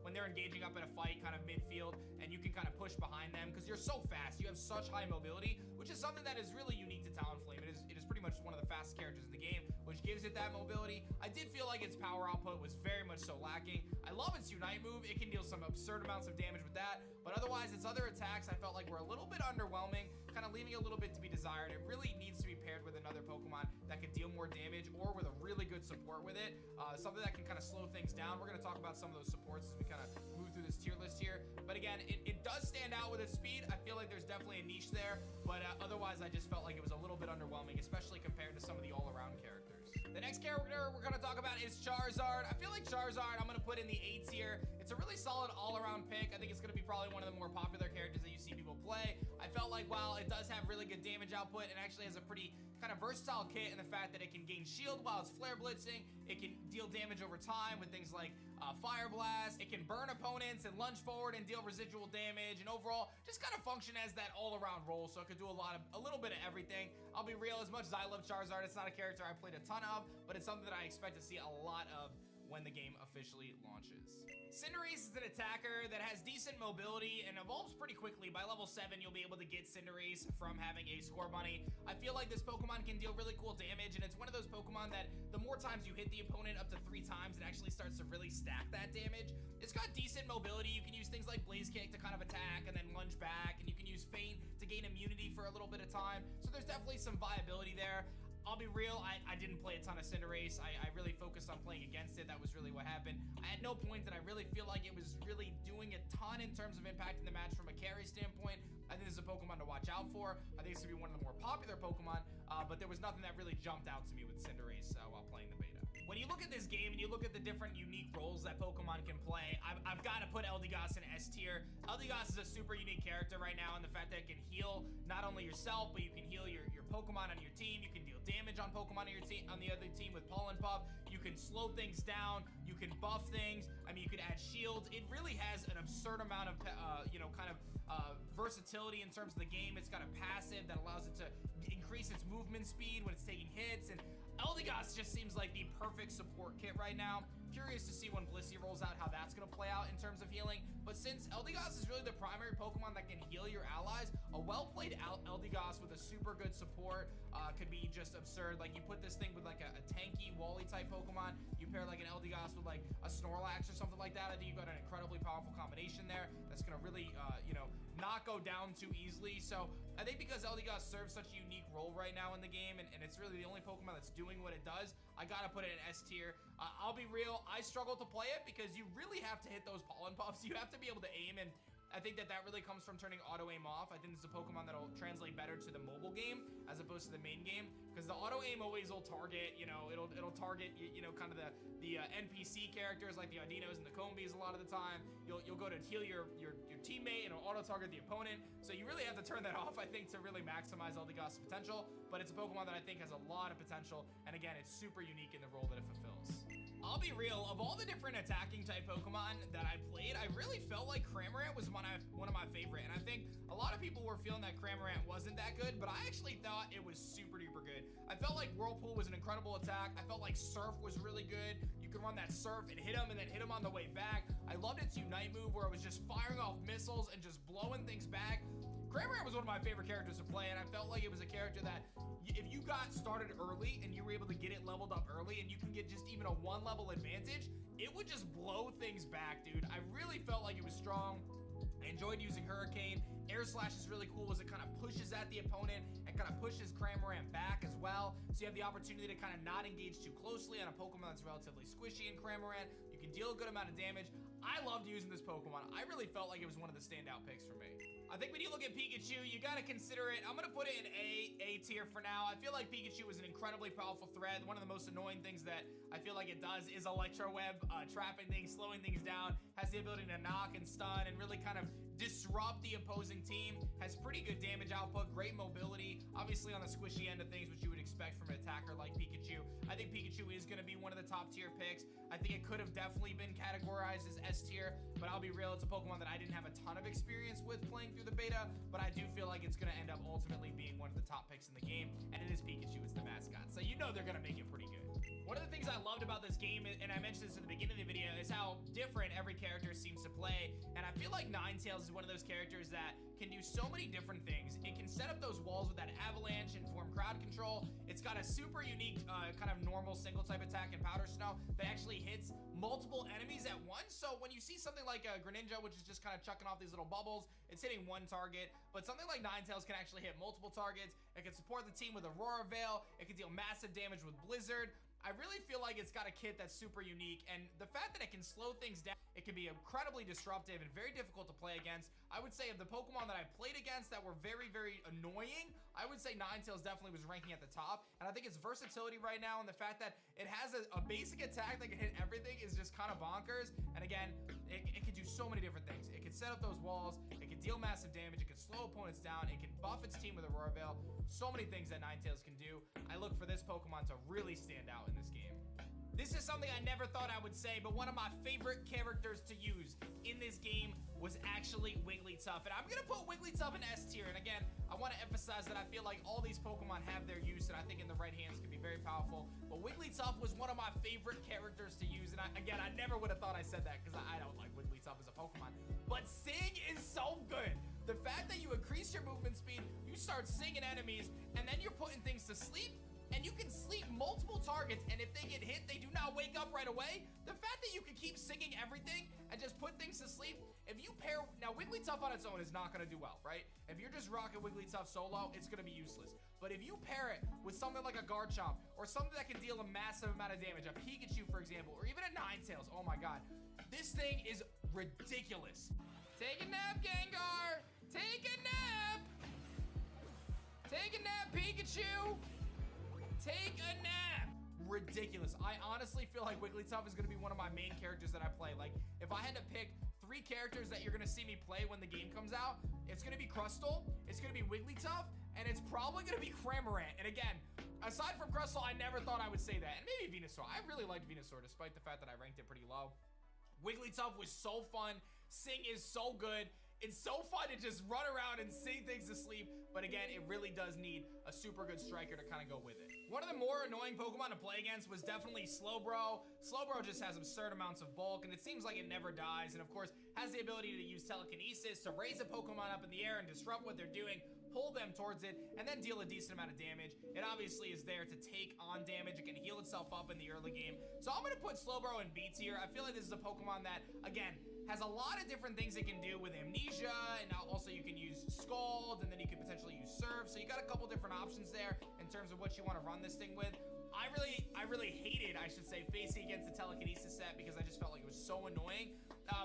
S4: when they're engaging up in a fight kind of midfield, and you can kind of push behind them because you're so fast. You have such high mobility, which is something that is really unique to Talonflame. It is pretty much one of the fastest characters in the game, which gives it that mobility. I did feel like its power output was very much so lacking. I love its Unite move. It can deal some absurd amounts of damage with that, but otherwise its other attacks I felt like were a little bit underwhelming, kind of leaving a little bit to be desired. It really needs to be paired with another Pokemon that can deal more damage, or with a really good support with it, something that can kind of slow things down. We're going to talk about some of those supports as we kind of move through this tier list here, but again, it does stand out with its speed. I feel like there's definitely a niche there, but otherwise I just felt like it was a little bit underwhelming, especially compared to some of the all-around characters. The next character we're going to talk about is Charizard. I feel like Charizard I'm going to put in the A tier. It's a really solid all-around pick. I think it's going to be probably one of the more popular characters that you see people play. I felt like while it does have really good damage output, it actually has a pretty kind of versatile kit in the fact that it can gain shield while it's flare blitzing. It can deal damage over time with things like Fire Blast. It can burn opponents and lunge forward and deal residual damage, and overall just kind of function as that all-around role, so it could do a little bit of everything. I'll be real, as much as I love Charizard, it's not a character I played a ton of, but it's something that I expect to see a lot of when the game officially launches. Cinderace is an attacker that has decent mobility and evolves pretty quickly. By level 7, you'll be able to get Cinderace from having a Score Bunny. I feel like this Pokemon can deal really cool damage, and it's one of those Pokemon that the more times you hit the opponent, up to 3 times, it actually starts to really stack that damage. It's got decent mobility. You can use things like Blaze Kick to kind of attack and then lunge back, and you can use Feint to gain immunity for a little bit of time. So there's definitely some viability there. I'll be real, I didn't play a ton of Cinderace. I really focused on playing against it. That was really what happened. At no point did I really feel like it was really doing a ton in terms of impacting the match from a carry standpoint. I think this is a Pokemon to watch out for. I think it's going to be one of the more popular Pokemon, but there was nothing that really jumped out to me with Cinderace while playing the beta. When you look at this game and you look at the different unique roles that Pokemon can play, I've got to put Eldegoss in S tier. Eldegoss is a super unique character right now in the fact that it can heal not only yourself, but you can heal your Pokemon on your team. You can deal damage on Pokemon on your team, on the other team with Pollen Puff. You can slow things down. You can buff things. I mean, you could add shields. It really has an absurd amount of, versatility in terms of the game. It's got a passive that allows it to increase its movement speed when it's taking hits, and Eldegoss just seems like the perfect support kit right now. Curious to see when Blissey rolls out how that's going to play out in terms of healing, but since Eldegoss is really the primary Pokemon that can heal your allies, a well-played Eldegoss with a super good support could be just absurd. Like, you put this thing with like a tanky Wally type Pokemon, you pair like an Eldegoss with like a Snorlax or something like that, I think you've got an incredibly powerful combination there that's gonna really, you know, not go down too easily. So I think because Eldegoss serves such a unique role right now in the game, and it's really the only Pokemon that's doing what it does, I gotta put it in S tier. I'll be real, I struggle to play it because you really have to hit those pollen puffs. You have to be able to aim, and I think that really comes from turning auto aim off. I think this is a Pokemon that'll translate better to the mobile game as opposed to the main game, because the auto aim always will target, you know, it'll target, you know, kind of the NPC characters like the Audinos and the Combees a lot of the time. You'll go to heal your teammate and it'll auto target the opponent. So you really have to turn that off, I think, to really maximize Eldegoss' potential. But it's a Pokemon that I think has a lot of potential, and again, it's super unique in the role that it fulfills. I'll be real, of all the different attacking type Pokemon that I played, I really felt like Cramorant was one of my favorite, and I think a lot of people were feeling that Cramorant wasn't that good, but I actually thought it was super duper good. I felt like Whirlpool was an incredible attack. I felt like Surf was really good. You could run that Surf and hit him on the way back. I loved its Unite move where it was just firing off missiles and just blowing things back. Cramorant was one of my favorite characters to play, and I felt like it was a character that if you got started early and you were able to get it leveled up early and you can get just even a 1 level advantage, it would just blow things back, dude. I really felt like it was strong. I enjoyed using Hurricane. Air Slash is really cool as it kind of pushes at the opponent and kind of pushes Cramorant back as well. So you have the opportunity to kind of not engage too closely on a Pokemon that's relatively squishy in Cramorant. You can deal a good amount of damage. I loved using this Pokemon. I really felt like it was one of the standout picks for me. I think when you look at Pikachu, you gotta consider it. I'm gonna put it in A tier for now. I feel like Pikachu is an incredibly powerful threat. One of the most annoying things that I feel like it does is Electro Web, trapping things, slowing things down, has the ability to knock and stun and really kind of disrupt the opposing team, has pretty good damage output, great mobility, obviously on the squishy end of things, which you would expect from an attacker like Pikachu. I think Pikachu is going to be one of the top tier picks. I think it could have definitely been categorized as S tier, but I'll be real, it's a Pokemon that I didn't have a ton of experience with playing through the beta, but I do feel like it's going to end up ultimately being one of the top picks in the game, and it is Pikachu, it's the mascot, so you know they're going to make it pretty good. One of the things I loved about this game, and I mentioned this in the beginning of the video, is how different every character seems to play, and I feel like Ninetales is one of those characters that can do so many different things. It can set up those walls with that avalanche and form crowd control. It's got a super unique kind of normal single type attack in Powder Snow that actually hits multiple enemies at once. So when you see something like a Greninja, which is just kind of chucking off these little bubbles, it's hitting one target, but something like Ninetales can actually hit multiple targets. It can support the team with Aurora Veil. It can deal massive damage with Blizzard. I really feel like it's got a kit that's super unique, and the fact that it can slow things down, it can be incredibly disruptive and very difficult to play against. I would say of the Pokemon that I played against that were very, very annoying, I would say Ninetales definitely was ranking at the top, and I think its versatility right now and the fact that it has a basic attack that can hit everything is just kind of bonkers, and again, it can do so many different things. It can set up those walls, it can deal massive damage, it can slow opponents down, it can buff its team with Aurora Veil, so many things that Ninetales can do. I look for this Pokemon to really stand out in this game. This is something I never thought I would say, but one of my favorite characters to use in this game was actually Wigglytuff. And I'm gonna put Wigglytuff in S tier. And again, I want to emphasize that I feel like all these Pokemon have their use, and I think in the right hands can be very powerful. But Wigglytuff was one of my favorite characters to use. And again, I never would have thought I said that because I don't like Wigglytuff as a Pokemon. But Sing is so good. The fact that you increase your movement speed, you start singing enemies, and then you're putting things to sleep, and you can sleep multiple targets, and if they get hit, they do not wake up right away. The fact that you can keep singing everything and just put things to sleep, if you pair, now Wigglytuff on its own is not gonna do well, right? If you're just rocking Wigglytuff solo, it's gonna be useless. But if you pair it with something like a Garchomp, or something that can deal a massive amount of damage, a Pikachu, for example, or even a Ninetales, oh my God, this thing is ridiculous. Take a nap, Gengar! Take a nap! Take a nap, Pikachu! Take a nap! Ridiculous. I honestly feel like Wigglytuff is gonna be one of my main characters that I play. Like, if I had to pick 3 characters that you're gonna see me play when the game comes out, it's gonna be Crustle, it's gonna be Wigglytuff, and it's probably gonna be Cramorant. And again, aside from Crustle, I never thought I would say that. And maybe Venusaur. I really liked Venusaur, despite the fact that I ranked it pretty low. Wigglytuff was so fun. Sing is so good. It's so fun to just run around and sing things to sleep. But again, it really does need a super good striker to kind of go with it. One of the more annoying Pokemon to play against was definitely Slowbro. Slowbro just has absurd amounts of bulk, and it seems like it never dies, and of course has the ability to use telekinesis to raise a Pokemon up in the air and disrupt what they're doing, pull them towards it, and then deal a decent amount of damage. It obviously is there to take on damage. It can heal itself up in the early game. So I'm gonna put Slowbro in B tier. I feel like this is a Pokemon that, again, has a lot of different things it can do with Amnesia, and also you can use Scald, and then you can potentially use Surf. So you got a couple different options there in terms of what you want to run this thing with. I really hated, I should say, facing against the telekinesis set because I just felt like it was so annoying.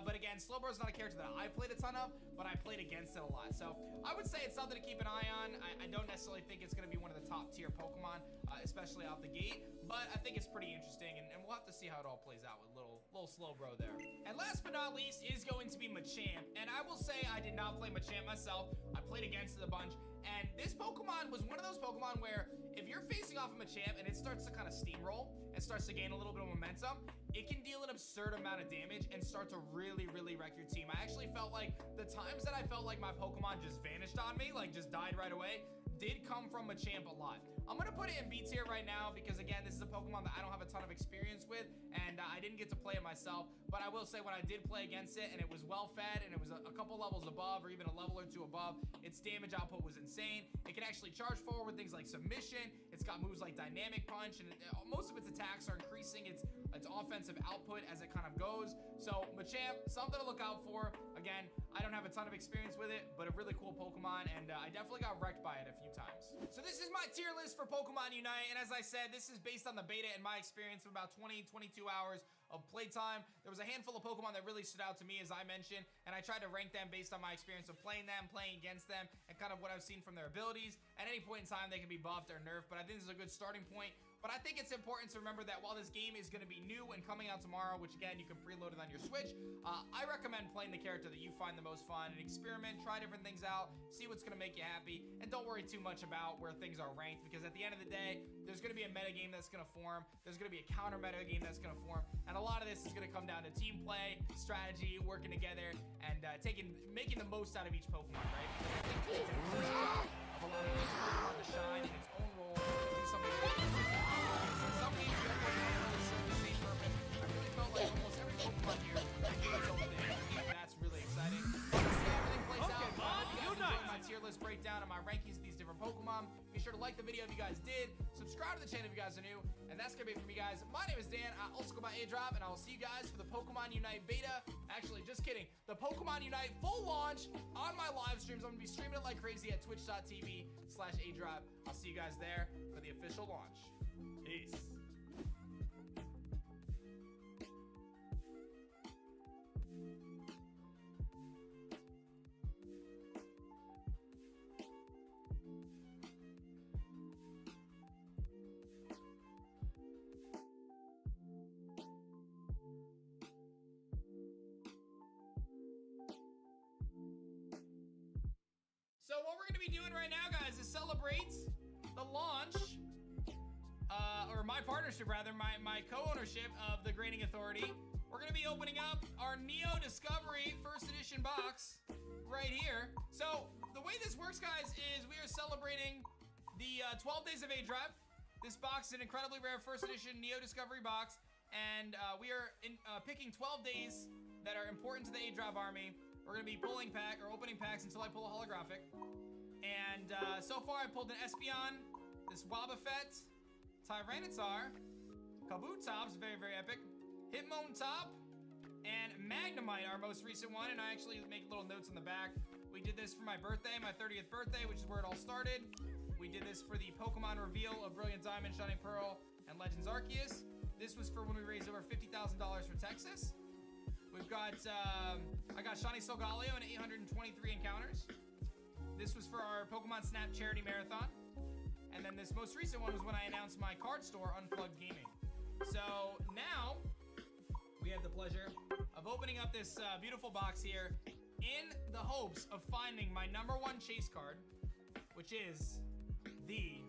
S4: But again, Slowbro is not a character that I played a ton of, but I played against it a lot. So I would say it's something to keep an eye on. I don't necessarily think it's going to be one of the top tier Pokemon, especially out the gate, but I think it's pretty interesting, and we'll have to see how it all plays out with little Slowbro there. And last but not least is going to be Machamp, and I will say I did not play Machamp myself. I played against it a bunch, and this Pokemon was one of those Pokemon where if you're facing off a Machamp and it starts to kind of steamroll and starts to gain a little bit of momentum, it can deal an absurd amount of damage and start to really wreck your team. I actually felt like the times that I felt like my Pokemon just vanished on me, like just died right away, did come from Machamp a lot. I'm gonna put it in B tier right now because, again, this is a Pokemon that I don't have a ton of experience with, and I didn't get to play it myself, but I will say when I did play against it and it was well fed and it was a couple levels above or even a level or two above, its damage output was insane. It can actually charge forward with things like Submission. It's got moves like Dynamic Punch, and most of its attacks are increasing its offensive output as it kind of goes. So Machamp, something to look out for. Again, I don't have a ton of experience with it, but a really cool Pokemon, and I definitely got wrecked by it a few times. So this is my tier list for Pokemon Unite, and as I said, this is based on the beta and my experience of about 20-22 hours of playtime. There was a handful of Pokemon that really stood out to me, as I mentioned, and I tried to rank them based on my experience of playing them, playing against them, and kind of what I've seen from their abilities. At any point in time, they can be buffed or nerfed, but I think this is a good starting point. But I think it's important to remember that while this game is going to be new and coming out tomorrow, which again, you can preload it on your Switch, I recommend playing the character that you find the most fun and experiment, try different things out, see what's going to make you happy, and don't worry too much about where things are ranked, because at the end of the day, there's going to be a meta game that's going to form, there's going to be a counter meta game that's going to form, and a lot of this is going to come down to team play, strategy, working together, and making the most out of each Pokemon, right? Because I think it's the job of allowing each Pokemon to shine in its own role, do something some games you have to serve the same purpose. I really felt like almost every Pokemon here can do its own thing. I think that's really exciting. Let's see how everything plays out. I hope you guys enjoyed my tier list breakdown and my rankings of these different Pokemon. Be sure to like the video if you guys did. Subscribe to the channel if you guys are new. And that's gonna be it for me, guys. My name is Dan. I also go by A-Drop, and I will see you guys for the Pokemon Unite beta. Actually, just kidding. The Pokemon Unite full launch on my live streams. I'm gonna be streaming it like crazy at twitch.tv/A-Drop. I'll see you guys there for the official launch. Peace. So what we're gonna be doing right now, guys, is celebrate the launch, or my partnership rather, my co-ownership of the Grading Authority. We're gonna be opening up our Neo Discovery First Edition box right here. So the way this works, guys, is we are celebrating the 12 days of A-Drive. This box is an incredibly rare First Edition Neo Discovery box, and we are picking 12 days that are important to the A-Drive army. We're gonna be opening packs until I pull a holographic. And so far I pulled an Espeon, this Wobbuffet, Tyranitar, Kabutops, very epic, Hitmontop, and Magnemite, our most recent one. And I actually make little notes on the back. We did this for my birthday, my 30th birthday, which is where it all started. We did this for the Pokemon reveal of Brilliant Diamond, Shining Pearl, and Legends Arceus. This was for when we raised over $50,000 for Texas. We've got, I got Shiny Solgaleo in 823 encounters. This was for our Pokemon Snap Charity Marathon. And then this most recent one was when I announced my card store, Unplugged Gaming. So now, we have the pleasure of opening up this beautiful box here in the hopes of finding my #1 chase card, which is the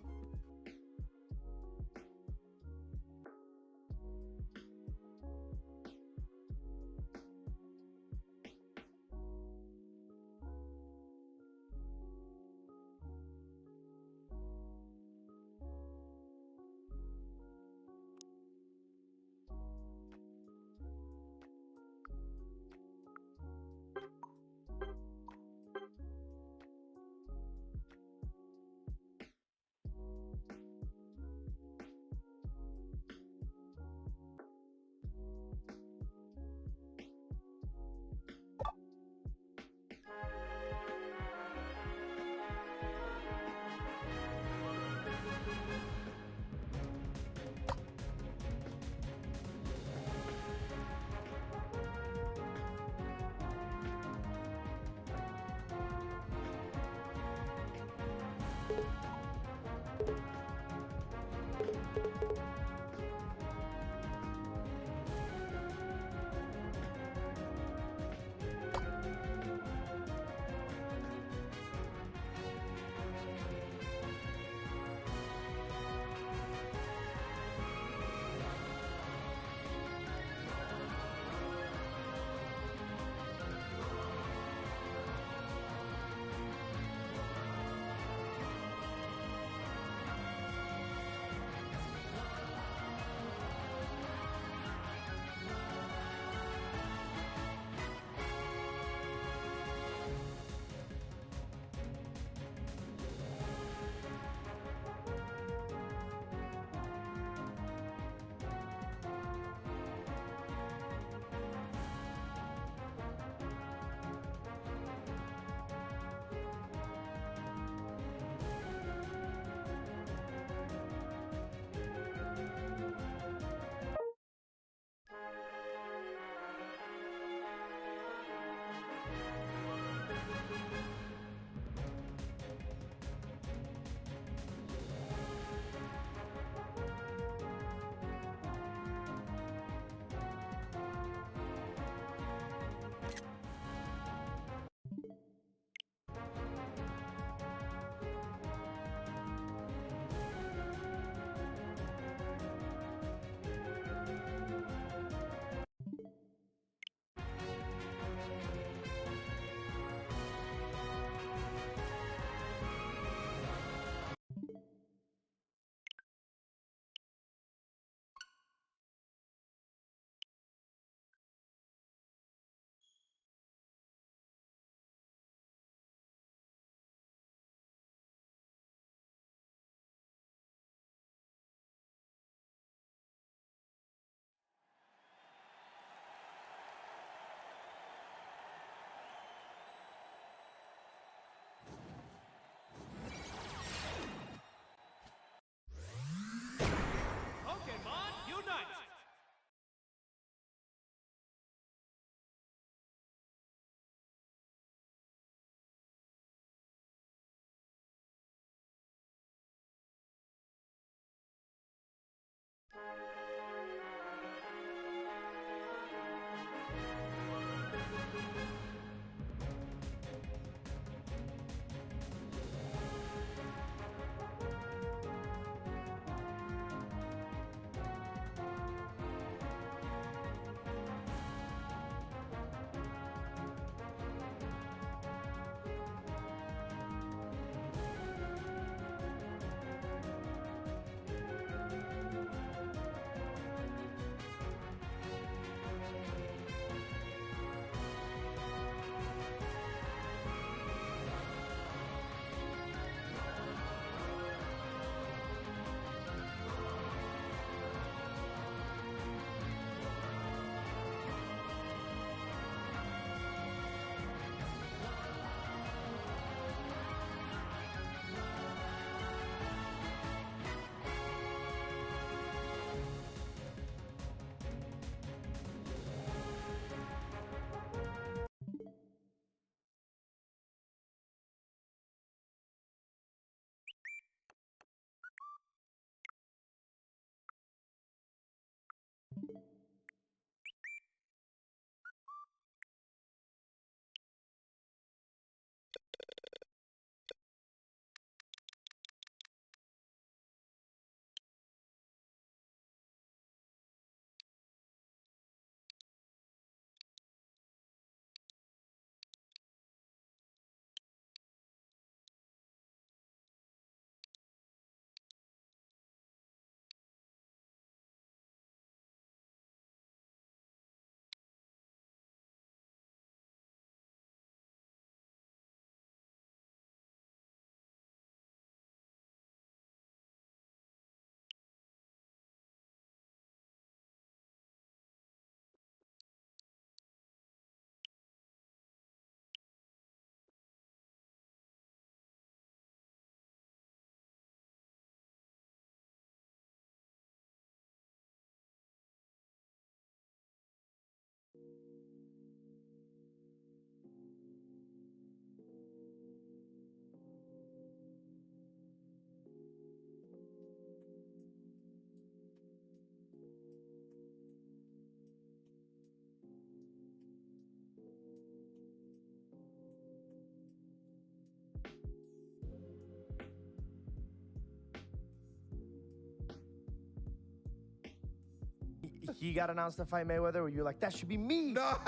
S5: he got announced to fight Mayweather, where you're like, that should be me?
S6: No.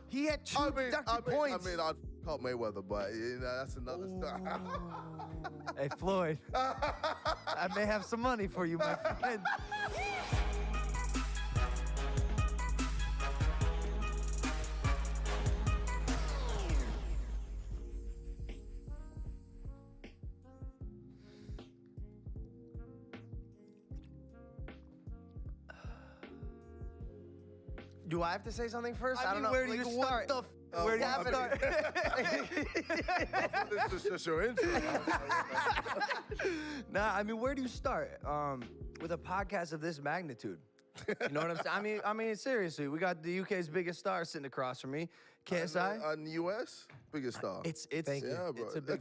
S5: He had two deducted points.
S6: I mean, I'd call Mayweather, but you know, that's another story.
S5: Hey, Floyd, I may have some money for you, my friend. Do I have to say something first? I don't know.
S7: Where do you start?
S5: Where do you start?
S6: This is just your intro.
S5: Nah, I mean, where do you start? With a podcast of this magnitude. You know what I'm saying? I mean, seriously, we got the UK's biggest star sitting across from me, KSI.
S6: And US, biggest star.
S5: It's
S6: Thank you. Yeah, bro.
S5: It's a big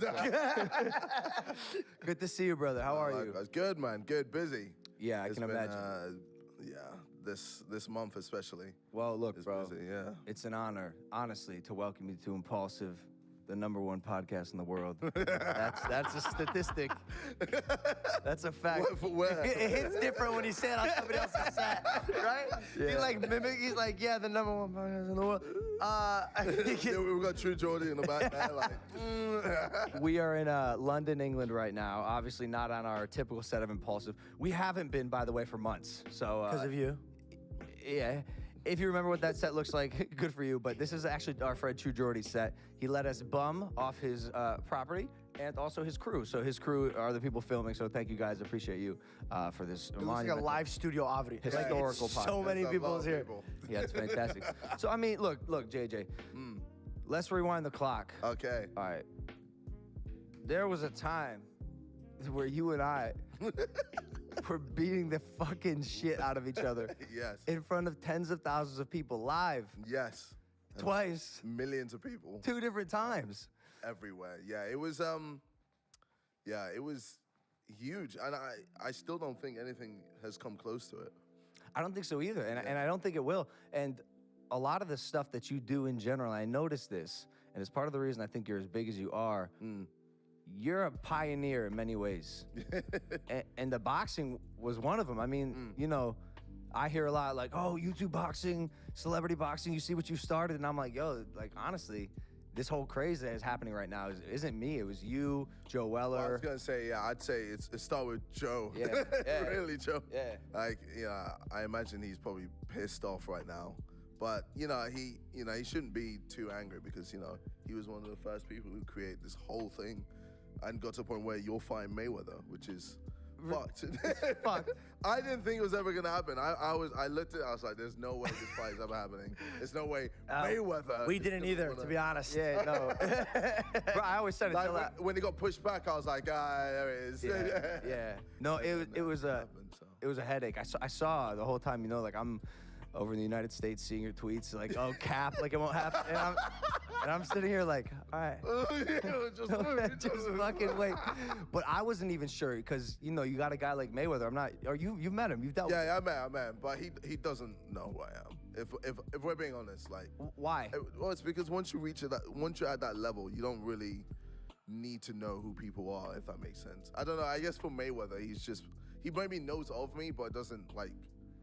S5: Good to see you, brother. How are you?
S6: Good, man. Good, busy.
S5: Yeah, I can imagine.
S6: This month especially.
S5: Well, look, bro.
S6: Busy, yeah.
S5: It's an honor, honestly, to welcome you to Impulsive, the #1 podcast in the world. That's a statistic. That's a fact.
S6: Where?
S5: It hits different when you say it on somebody else's set, right?
S6: Yeah.
S5: He like mimic. He's like, yeah, the #1 podcast in the world.
S6: We got True Geordie in the back there, like.
S5: We are in London, England right now. Obviously not on our typical set of Impulsive. We haven't been, by the way, for months. So
S7: Because of you.
S5: Yeah. If you remember what that set looks like, good for you. But this is actually our friend True Geordie's set. He let us bum off his property and also his crew. So his crew are the people filming. So thank you guys. Appreciate you for this.
S7: It looks like a live studio Avri.
S5: Historical podcast.
S7: So many people here.
S5: Yeah, it's fantastic. So, I mean, look, JJ. Let's rewind the clock.
S6: Okay.
S5: All right. There was a time where you and I were beating the fucking shit out of each other.
S6: Yes.
S5: In front of tens of thousands of people, live.
S6: Yes.
S5: Twice.
S6: Millions of people.
S5: 2 different times.
S6: Everywhere. Yeah, it was huge. And I still don't think anything has come close to it.
S5: I don't think so either, and I don't think it will. And a lot of the stuff that you do in general, I noticed this, and it's part of the reason I think you're as big as you are. You're a pioneer in many ways. and the boxing was one of them. I mean, you know, I hear a lot like, oh, YouTube boxing, celebrity boxing, you see what you started. And I'm like, yo, like, honestly, this whole craze that is happening right now isn't me. It was you, Joe Weller.
S6: Well, I was going to say, yeah, I'd say it started with Joe.
S5: Yeah.
S6: Really, Joe.
S5: Yeah.
S6: Like, yeah, I imagine he's probably pissed off right now. But, he shouldn't be too angry because, he was one of the first people who created this whole thing and got to a point where you'll find Mayweather, which is fucked.
S5: Fucked.
S6: I didn't think it was ever gonna happen. I looked at it, I was like, there's no way this fight is ever happening. There's no way Mayweather.
S7: We didn't either, to be honest.
S5: Yeah, no. Bro, I always said it till that.
S6: When he got pushed back, I was like, there it is.
S5: Yeah. No, it was a headache. I saw the whole time, like I'm over in the United States seeing your tweets, like, oh, cap, like it won't happen. And I'm sitting here like, all right. Just fucking wait. But I wasn't even sure because, you got a guy like Mayweather. You've met him. You've dealt with him.
S6: Yeah, I met him. But he doesn't know who I am. If we're being honest, like.
S5: Why?
S6: Well, it's because once you're at that level, you don't really need to know who people are, if that makes sense. I don't know. I guess for Mayweather, he maybe knows of me, but doesn't like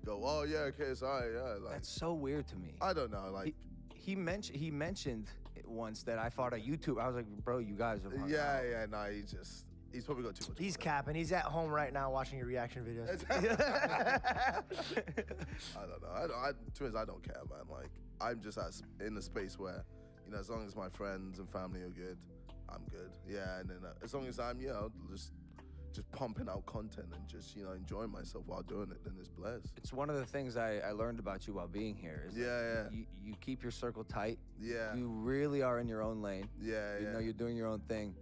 S6: go, oh yeah, okay, sorry, yeah. Like,
S5: that's so weird to me.
S6: I don't know, like
S5: he mentioned once that I fought a YouTuber. I was like, bro, you guys are hung out.
S6: No, he's probably got too much.
S7: He's capping. He's at home right now watching your reaction videos.
S6: I don't know. I don't care, man. Like, I'm just in the space where, as long as my friends and family are good, I'm good. Yeah, and then as long as I'm, just pumping out content and just, enjoying myself while doing it, then it's blessed. It's
S5: one of the things I learned about you while being here. Is you keep your circle tight.
S6: Yeah.
S5: You really are in your own lane.
S6: Yeah,
S5: You know you're doing your own thing.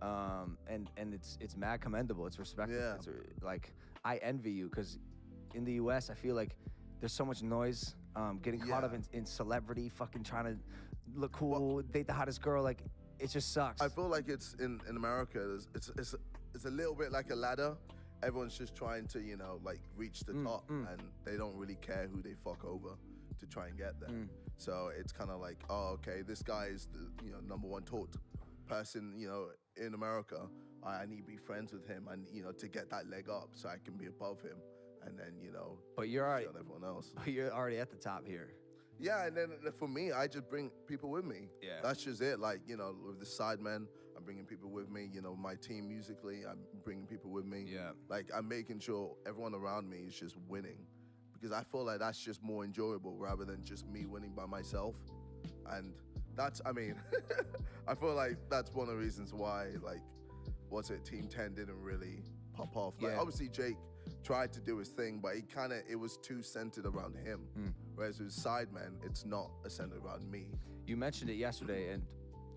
S5: And it's mad commendable. It's respectable.
S6: Yeah.
S5: It's like, I envy you because in the US, I feel like there's so much noise, getting caught up in celebrity, fucking trying to look cool, date the hottest girl. Like, it just sucks.
S6: I feel like it's in America, it's a little bit like a ladder. Everyone's just trying to, like reach the top, and they don't really care who they fuck over to try and get there. So it's kind of like, oh, okay, this guy is the #1 taught person, in America. I need to be friends with him, and to get that leg up, so I can be above him and then
S5: But you're already,
S6: on everyone else.
S5: you're already at the top here.
S6: Yeah, and then for me, I just bring people with me.
S5: Yeah.
S6: That's just it. Like, with the Sidemen, I'm bringing people with me. My team musically, I'm bringing people with me.
S5: Yeah.
S6: Like, I'm making sure everyone around me is just winning, because I feel like that's just more enjoyable rather than just me winning by myself. And that's, I mean, I feel like that's one of the reasons why, like, Team 10 didn't really pop off. Like,
S5: Yeah.
S6: obviously Jake tried to do his thing, but it was too centered around him. Whereas with Sidemen, it's not centered around me.
S5: You mentioned it yesterday, and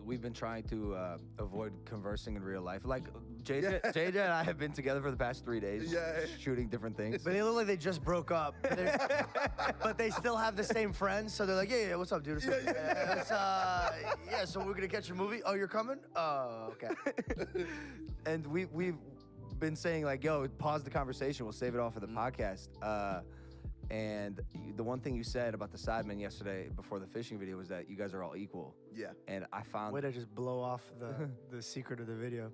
S5: we've been trying to avoid conversing in real life. Like, JJ and I have been together for the past 3 days, shooting different things.
S7: But they look like they just broke up. But they still have the same friends, so they're like, yeah, what's up, dude? Yeah, so we're gonna catch a movie. Oh, you're coming? Oh, okay.
S5: And we've been saying, like, yo, pause the conversation. We'll save it all for the podcast. And the one thing you said about the Sidemen yesterday before the fishing video was that you guys are all equal.
S6: Yeah.
S5: And I found
S7: Way to just blow off the secret of the video.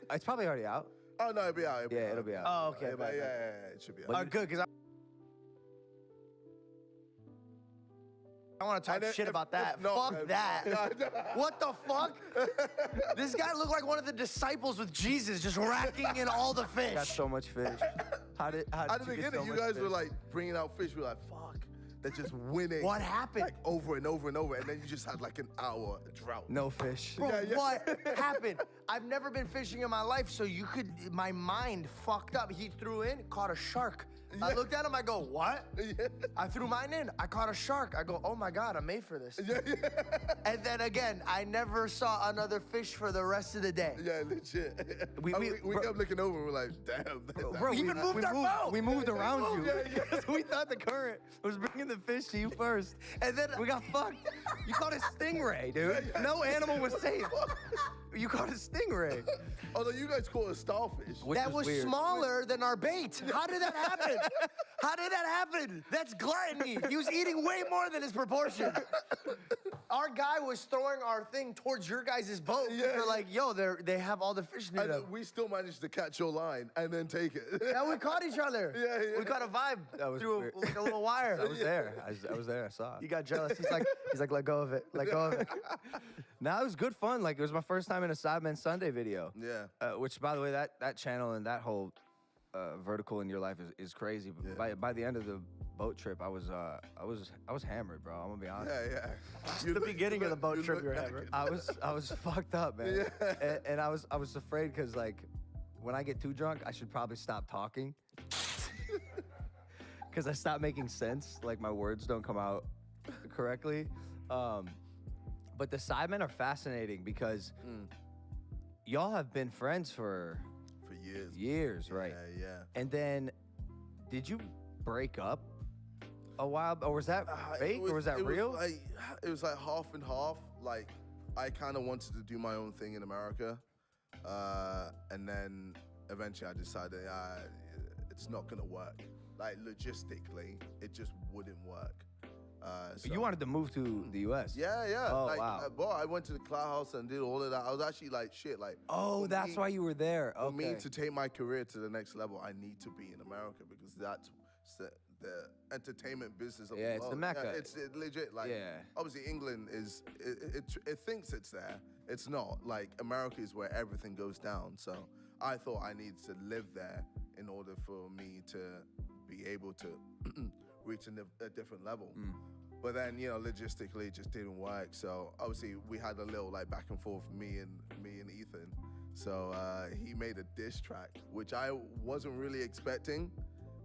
S5: it's probably already out.
S6: Oh, no, it'll be out.
S5: Yeah, it'll be out.
S7: Oh, okay.
S6: Yeah, it should be out.
S7: Oh, good, because I want to talk shit about that. Fuck that. What the fuck? This guy looked like one of the disciples with Jesus, just racking in all the fish.
S5: Got so much fish. How did
S6: At the
S5: you get
S6: beginning,
S5: so
S6: you
S5: much
S6: guys
S5: fish?
S6: were like bringing out fish. We were like, fuck. They're just winning.
S7: What happened?
S6: Like over and over and over. And then you just had like an hour drought.
S5: No fish.
S7: Bro, what happened? I've never been fishing in my life, so my mind fucked up. He threw in, caught a shark. I looked at him, I go, what? I threw mine in, I caught a shark. I go, oh my God, I'm made for this. And then again, I never saw another fish for the rest of the day.
S6: Yeah, legit.
S5: We
S6: kept looking over and we're like, damn.
S5: Bro,
S7: We even moved our boat.
S5: We moved around you. Because we thought the current was bringing the fish to you first.
S7: And then
S5: We got fucked. You caught a stingray, dude. No animal was safe. You caught a stingray.
S6: Although you guys caught a starfish.
S7: that was
S5: weird.
S7: smaller than our bait. How did that happen? How did that happen? That's gluttony. He was eating way more than his proportion. Our guy was throwing our thing towards your guys' boat. We're like, yo, they have all the fish near
S6: And
S7: them.
S6: we still managed to catch your line and then take it.
S7: And we caught each other.
S6: Yeah.
S7: We caught a vibe
S5: That was
S7: through
S5: weird.
S7: like a little wire.
S5: I was there. I was there. I saw
S7: He
S5: it.
S7: got jealous. He's like, let go of it. Let go of it.
S5: Now it was good fun. Like, it was my first time in a Sidemen Sunday video.
S6: Yeah.
S5: Which, by the way, that channel and that whole vertical in your life is crazy. But by the end of the boat trip, I was hammered, bro. I'm gonna be honest.
S6: Yeah.
S7: The beginning of the boat trip, you were hammered.
S5: I was fucked up, man. And I was afraid because, like, when I get too drunk, I should probably stop talking. Because I stop making sense. Like, my words don't come out correctly. But the Sidemen are fascinating because y'all have been friends for
S6: years.
S5: Years, right?
S6: Yeah.
S5: And then, did you break up a while, or was that fake, or was that real?
S6: It was like half and half. Like, I kind of wanted to do my own thing in America, and then eventually I decided it's not gonna work. Like, logistically, it just wouldn't work.
S5: So you wanted to move to the U.S.
S6: Yeah.
S5: Oh,
S6: like,
S5: wow.
S6: Bro, I went to the Cloud House and did all of that. I was actually like, shit, like.
S5: Oh, that's why you were there.
S6: For me
S5: Okay.
S6: to take my career to the next level, I need to be in America because that's the entertainment business of the
S5: Yeah,
S6: world.
S5: it's the Mecca.
S6: It's legit. Like,
S5: Yeah.
S6: obviously England is, it thinks it's there. It's not. Like, America is where everything goes down. So I thought I needed to live there in order for me to be able to reach a different level. But then, logistically, it just didn't work. So obviously, we had a little like back and forth, me and Ethan. So he made a diss track, which I wasn't really expecting.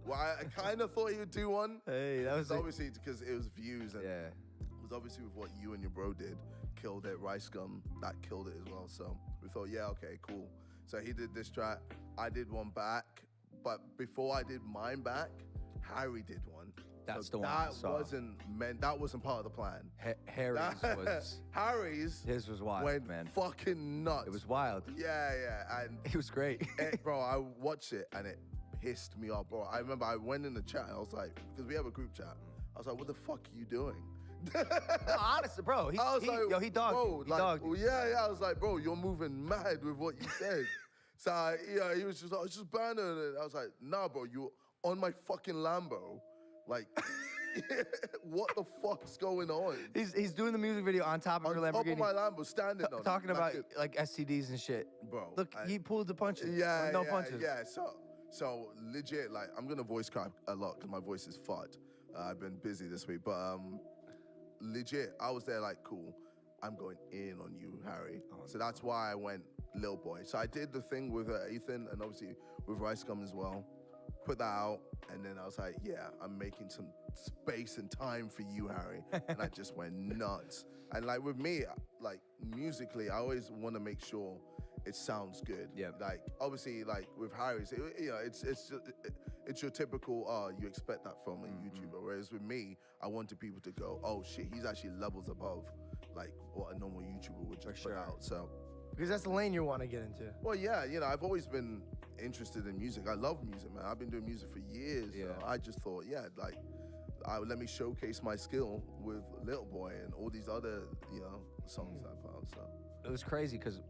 S6: Well, I kind of thought he would do one.
S5: Hey, that was
S6: obviously because it was views and
S5: yeah.
S6: it was obviously with what you and your bro did, killed it. Rice Gum, that killed it as well. So we thought, yeah, okay, cool. So he did this track. I did one back, but before I did mine back, Harry did one.
S5: That's
S6: So
S5: the one I saw.
S6: That wasn't part of the plan.
S5: Harry's was
S6: Harry's
S5: his was wild,
S6: went
S5: man.
S6: fucking nuts.
S5: It was wild.
S6: Yeah, and
S5: It was great.
S6: bro, I watched it and it pissed me off, bro. I remember I went in the chat. I was like, because we have a group chat. I was like, what the fuck are you doing?
S5: No, honestly, bro, he dogged.
S6: Bro,
S5: He dogged.
S6: Yeah, I was like, bro, you're moving mad with what you said. So he was just like, it's just banner. And I was like, nah, bro, you on my fucking Lambo. Like, what the fuck's going on?
S5: He's doing the music video on top of your
S6: On top
S5: Lamborghini.
S6: of my Lambo, standing on it.
S5: Talking about
S6: Like
S5: like STDs and shit.
S6: Bro,
S5: Look, he pulled the punches.
S6: Yeah,
S5: Or no
S6: yeah,
S5: punches.
S6: yeah. So legit, like, I'm gonna voice crack a lot because my voice is fucked. I've been busy this week, but legit, I was there like, cool, I'm going in on you, Harry. So that's why I went Lil Boy. So I did the thing with Ethan and obviously with Rice Gum as well. Put that out, and then I was like, yeah, I'm making some space and time for you, Harry. And I just went nuts. And like with me, like musically, I always want to make sure it sounds good.
S5: Yeah.
S6: Like obviously, like with Harry's, you know, it's your typical, you expect that from a YouTuber. Whereas with me, I wanted people to go, oh shit, he's actually levels above like what a normal YouTuber would just put out. So.
S7: Because that's the lane you want to get into.
S6: Well, yeah, you know, I've always been interested in music. I love music, man. I've been doing music for years.
S5: Yeah.
S6: So I just thought, yeah, like, let me showcase my skill with Little Boy and all these other, you know, songs I put out. So
S5: It was crazy because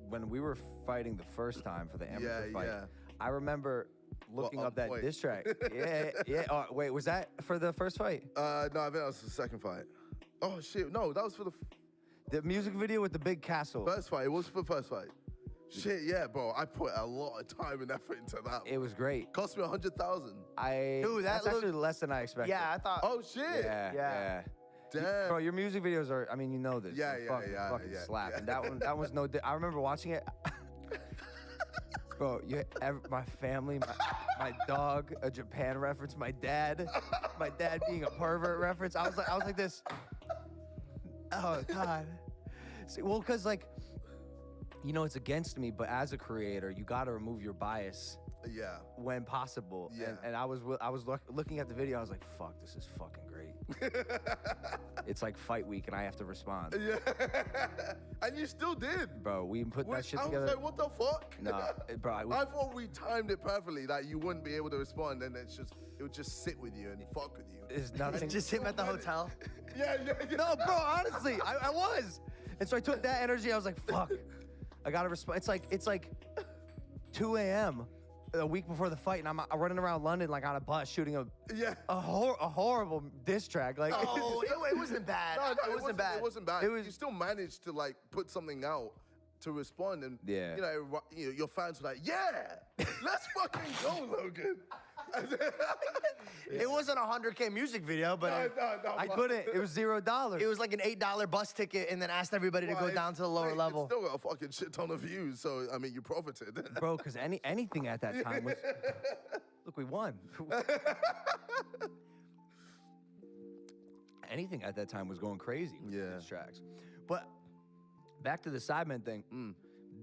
S5: when we were fighting the first time for the amateur fight,
S6: yeah.
S5: I remember looking up that
S6: wait.
S5: diss track. Yeah. Oh, wait, was that for the first fight?
S6: No, I think that was the second fight. Oh shit, no, that was for the
S5: The music video with the big castle.
S6: first fight. It was for the first fight. Shit, yeah, bro. I put a lot of time and effort into that.
S5: It was great.
S6: Cost me 100,000.
S7: Dude,
S5: that's
S7: that
S5: actually less than I expected.
S7: Yeah, I thought.
S6: Oh shit.
S5: Yeah.
S6: Damn.
S5: Bro, your music videos are, I mean, you know this.
S6: Yeah,
S5: They're
S6: yeah,
S5: fucking
S6: yeah.
S5: slap. And that was no, I remember watching it. Bro, my family, my dog, a Japan reference, my dad being a pervert reference. I was like this. Oh God. See, well, cause like, you know, it's against me, but as a creator, you gotta remove your bias
S6: Yeah.
S5: when possible.
S6: Yeah.
S5: And I was looking at the video, I was like, fuck, this is fucking great. It's like fight week and I have to respond.
S6: Yeah. And you still did.
S5: Bro, we put that shit
S6: I
S5: together.
S6: was like, what the fuck?
S5: Nah, bro,
S6: I thought we timed it perfectly, that you wouldn't be able to respond, and it would just sit with you and fuck with you.
S5: There's nothing.
S7: Just him at the hotel.
S6: Yeah.
S5: No, bro, honestly, I was. And so I took that energy, I was like, fuck, I gotta respond. It's like 2 a.m. a week before the fight, and I'm running around London like on a bus shooting a horrible diss track. Like,
S7: Oh, it wasn't bad.
S6: No,
S7: it wasn't bad.
S6: It wasn't bad.
S5: It was-
S6: You still managed to like put something out to respond, and
S5: Yeah.
S6: you know, your fans were like, yeah, let's fucking go, Logan.
S7: It wasn't a 100K music video, but
S6: No,
S5: I couldn't. It was $0.
S7: it was like an $8 bus ticket, and then asked everybody to go down to the lower level.
S6: It still got a fucking shit ton of views, so I mean, you profited.
S5: Bro, because anything at that time was. Look, we won. Anything at that time was going crazy with
S6: Yeah.
S5: these tracks. But back to the Sidemen thing.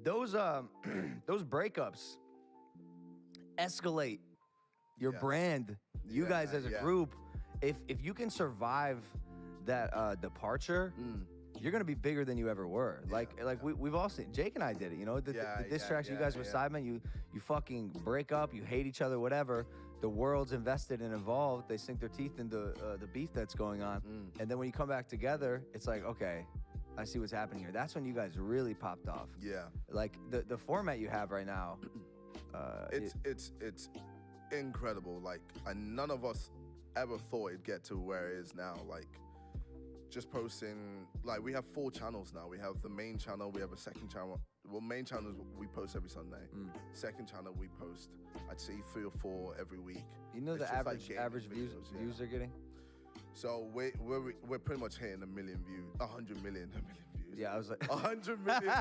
S5: Those those breakups escalate your
S6: Yeah.
S5: brand. You
S6: Yeah,
S5: guys as a
S6: yeah.
S5: group, if you can survive that departure, you're gonna be bigger than you ever were. Like we've all seen. Jake and I did it. You know, the diss tracks. You guys with Sidemen, you fucking break up. You hate each other. Whatever. The world's invested and involved. They sink their teeth into the beef that's going on. And then when you come back together, it's like, okay, I see what's happening here. That's when you guys really popped off.
S6: Yeah.
S5: Like the format you have right now.
S6: It's incredible. Like, and none of us ever thought it'd get to where it is now. Like, just posting. Like, we have 4 channels now. We have the main channel. We have a second channel. Well, main channel is we post every Sunday. Second channel we post, I'd say 3 or 4 every week.
S5: You know
S6: It's
S5: the
S6: just like gaming
S5: average views
S6: videos,
S5: they're getting?
S6: So we're pretty much hitting 1 million views, 100 million views.
S5: Yeah, I was like.
S6: 100 million.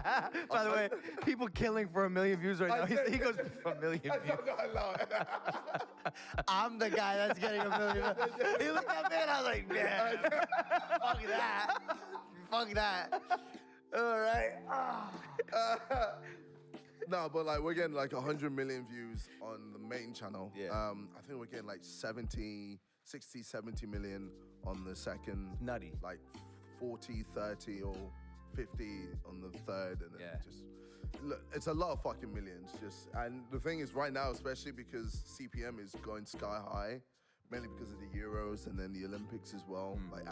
S5: By the way, people killing for 1 million views right now. He goes for 1 million views.
S7: I'm the guy that's getting 1 million. He looked at me and I was like, yeah, fuck that. Fuck that. All right.
S6: No, but like we're getting like 100 million views on the main channel.
S5: Yeah.
S6: I think we're getting like 60, 70 million on the second.
S5: Nutty.
S6: Like 40, 30 or 50 on the third, and then just look, it's a lot of fucking millions. Just, and the thing is, right now, especially because CPM is going sky high, mainly because of the Euros and then the Olympics as well. Like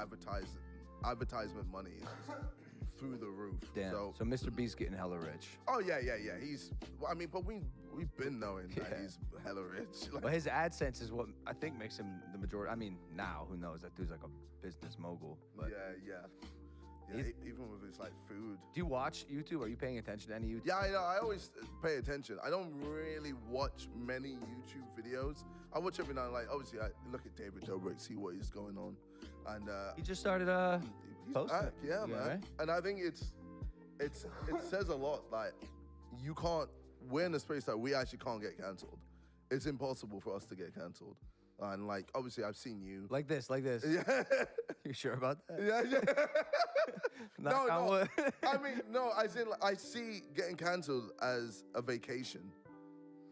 S6: advertisement money is just through the roof.
S5: Damn. So Mr. B's getting hella rich.
S6: Oh yeah. He's. I mean, but we we've been knowing that he's hella rich. Like,
S5: But his AdSense is what I think makes him the majority. I mean, now who knows? That dude's like a business mogul. But
S6: yeah, even with his like food.
S5: do you watch YouTube? Are you paying attention to any YouTube?
S6: Yeah, I know. I always pay attention. I don't really watch many YouTube videos. I watch every now and like. Obviously, I look at David Dobrik, see what is going on, and
S5: He just started
S6: he's
S5: posting.
S6: back. Yeah, man.
S5: Right?
S6: And I think it says a lot. Like, you can't. We're in a space that we actually can't get cancelled. It's impossible for us to get cancelled. And like, obviously, I've seen you.
S5: Like this.
S6: Yeah.
S5: You sure about that?
S6: Yeah.
S5: Knock on
S6: No.
S5: wood.
S6: I mean, no. As in, like, I see getting cancelled as a vacation.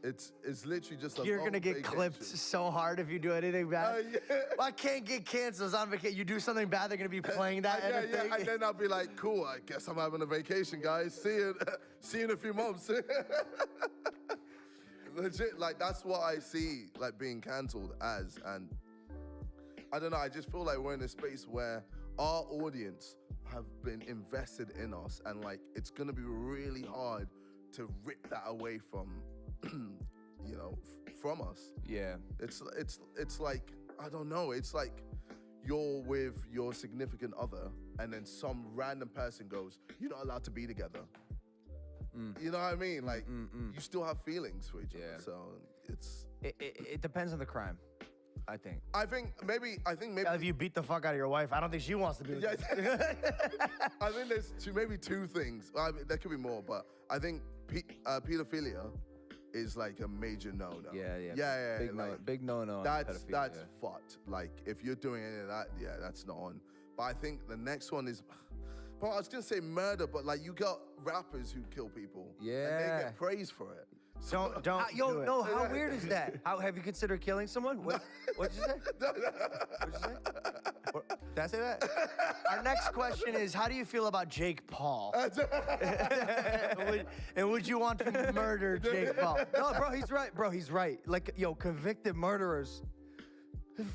S6: It's literally just a
S7: You're
S6: long
S7: gonna get
S6: vacation.
S7: clipped so hard if you do anything bad.
S6: Yeah.
S7: Well, I can't get canceled. It's on vacation. You do something bad, they're gonna be playing that.
S6: Yeah,
S7: and
S6: yeah, and then I'll be like, cool, I guess I'm having a vacation, guys. See you in a few months. Legit, like, that's what I see, like, being cancelled as. And I don't know, I just feel like we're in a space where our audience have been invested in us, and like, it's gonna be really hard to rip that away from, from us.
S5: Yeah.
S6: It's like, I don't know, it's like you're with your significant other and then some random person goes, you're not allowed to be together. You know what I mean? Like, you still have feelings for each other. So
S5: It depends on the crime, I think.
S6: I think maybe
S7: if you beat the fuck out of your wife, I don't think she wants to be with you.
S6: I think there's maybe two things. I mean, there could be more, but I think pedophilia is like a major no-no.
S5: Yeah. Big no-no.
S6: That's fucked. Like, if you're doing any of that, yeah, that's not on. But I think the next one is, bro, I was gonna say murder, but like, you got rappers who kill people. And they get praised for it. So,
S7: Don't do it.
S5: No, how weird is that? How have you considered killing someone? What'd you say? What'd you say? Did I say that?
S7: Our next question is, how do you feel about Jake Paul? and would you want to murder Jake Paul?
S5: No, bro, he's right. Bro, he's right. Like, convicted murderers.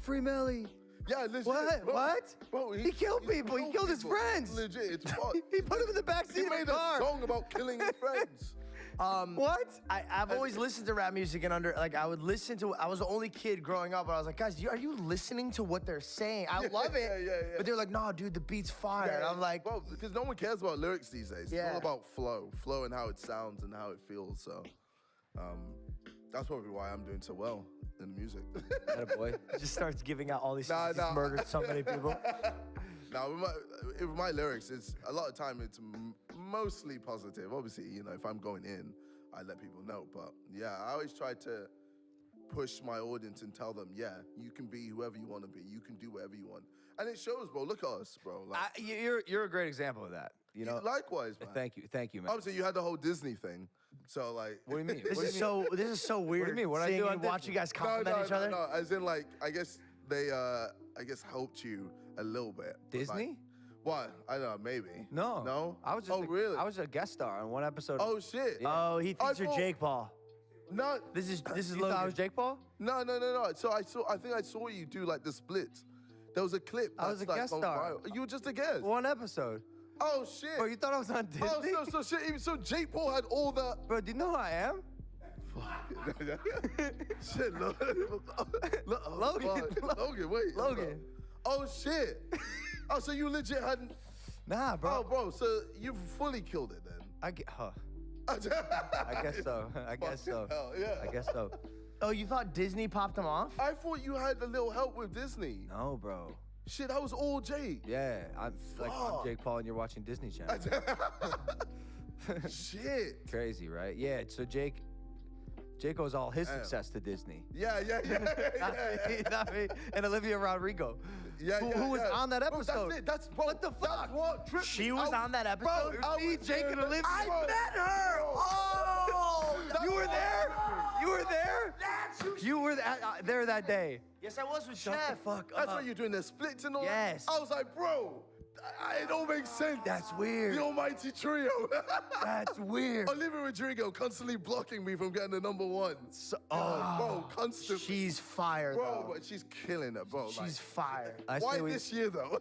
S5: Free Melly.
S6: Yeah, legit.
S5: What?
S6: Bro,
S5: What?
S6: Bro,
S5: he killed people. He killed his friends.
S6: Legit, it's fucked.
S5: He put him in the backseat
S6: He
S5: of
S6: made
S5: a car.
S6: a song about killing his friends.
S5: What?
S7: I've always listened to rap music and I would listen to, I was the only kid growing up, and I was like, guys, are you listening to what they're saying? I love it.
S6: Yeah.
S7: But they're like, nah, dude, the beat's fire. And I'm like,
S6: bro, because no one cares about lyrics these days. It's all about flow and how it sounds and how it feels. So, that's probably why I'm doing so well in music.
S5: Boy.
S7: he just starts giving out all these things. He's murdered so many people.
S6: Now, with my lyrics, it's a lot of time it's mostly positive. Obviously, if I'm going in, I let people know. But yeah, I always try to push my audience and tell them, yeah, you can be whoever you want to be. You can do whatever you want. And it shows, bro. Look at us, bro. Like,
S5: You're a great example of that.
S6: Likewise, man.
S5: Thank you, man.
S6: Obviously, you had the whole Disney thing. So, like...
S5: What do you mean?
S7: This is so weird.
S5: What do you mean? What I
S7: seeing
S5: do on
S7: and watch
S5: Disney?
S7: you guys compliment each other.
S6: No, as in, like, I guess they, helped you a little bit.
S5: Disney?
S6: Like, what? I don't know, maybe.
S5: No.
S6: No?
S5: I was just
S6: really?
S5: I was a guest star on one episode.
S6: Oh, shit.
S5: Yeah.
S7: Oh, he thinks you're Jake Paul.
S6: No.
S7: This is
S5: You
S7: Logan.
S5: thought I was Jake Paul?
S6: No. So I think I saw you do, like, the splits. There was a clip
S5: I was
S6: that's,
S5: a
S6: like,
S5: guest
S6: gone
S5: star.
S6: viral. You were just a guest.
S5: One episode.
S6: Oh, shit.
S5: Bro, you thought I was on Disney?
S6: Oh, so shit. Even so, Jake Paul had all the...
S5: Bro, do you know who I am?
S6: Shit, Logan, wait.
S5: Logan.
S6: Oh, shit. Oh, so you legit hadn't...
S5: Nah, bro.
S6: Oh, bro, so you fully killed it then?
S5: I guess so. I guess so.
S6: Hell, yeah.
S5: I guess so.
S7: Oh, you thought Disney popped him off?
S6: I thought you had a little help with Disney.
S5: No, bro.
S6: Shit, that was all Jake.
S5: Yeah, I'm Jake Paul and you're watching Disney Channel.
S6: Shit.
S5: Crazy, right? Yeah, so Jake owes all his success to Disney.
S6: Yeah.
S5: Not me. And Olivia Rodrigo. Who was on that episode.
S6: Bro, that's it. What the fuck? That's what tripped
S7: She
S6: me
S7: was
S6: out.
S7: on that episode?
S6: Bro,
S5: Me, Jake, and Olivia.
S7: I met her! Oh!
S5: You were there? You were there?
S7: That's who
S5: You were there that day.
S7: Yes, I was with
S5: Shut
S7: Chef.
S5: the fuck
S6: That's
S5: up.
S6: why you're doing the splits and all
S5: Yes.
S6: that? I was like, bro, it don't make sense.
S5: That's weird.
S6: The almighty trio.
S5: That's weird.
S6: Olivia Rodrigo constantly blocking me from getting the #1. Bro, constantly.
S7: She's fire,
S6: Bro,
S7: though.
S6: but she's killing it, bro.
S7: She's fire.
S5: I
S6: Why
S5: say we-
S6: this year, though?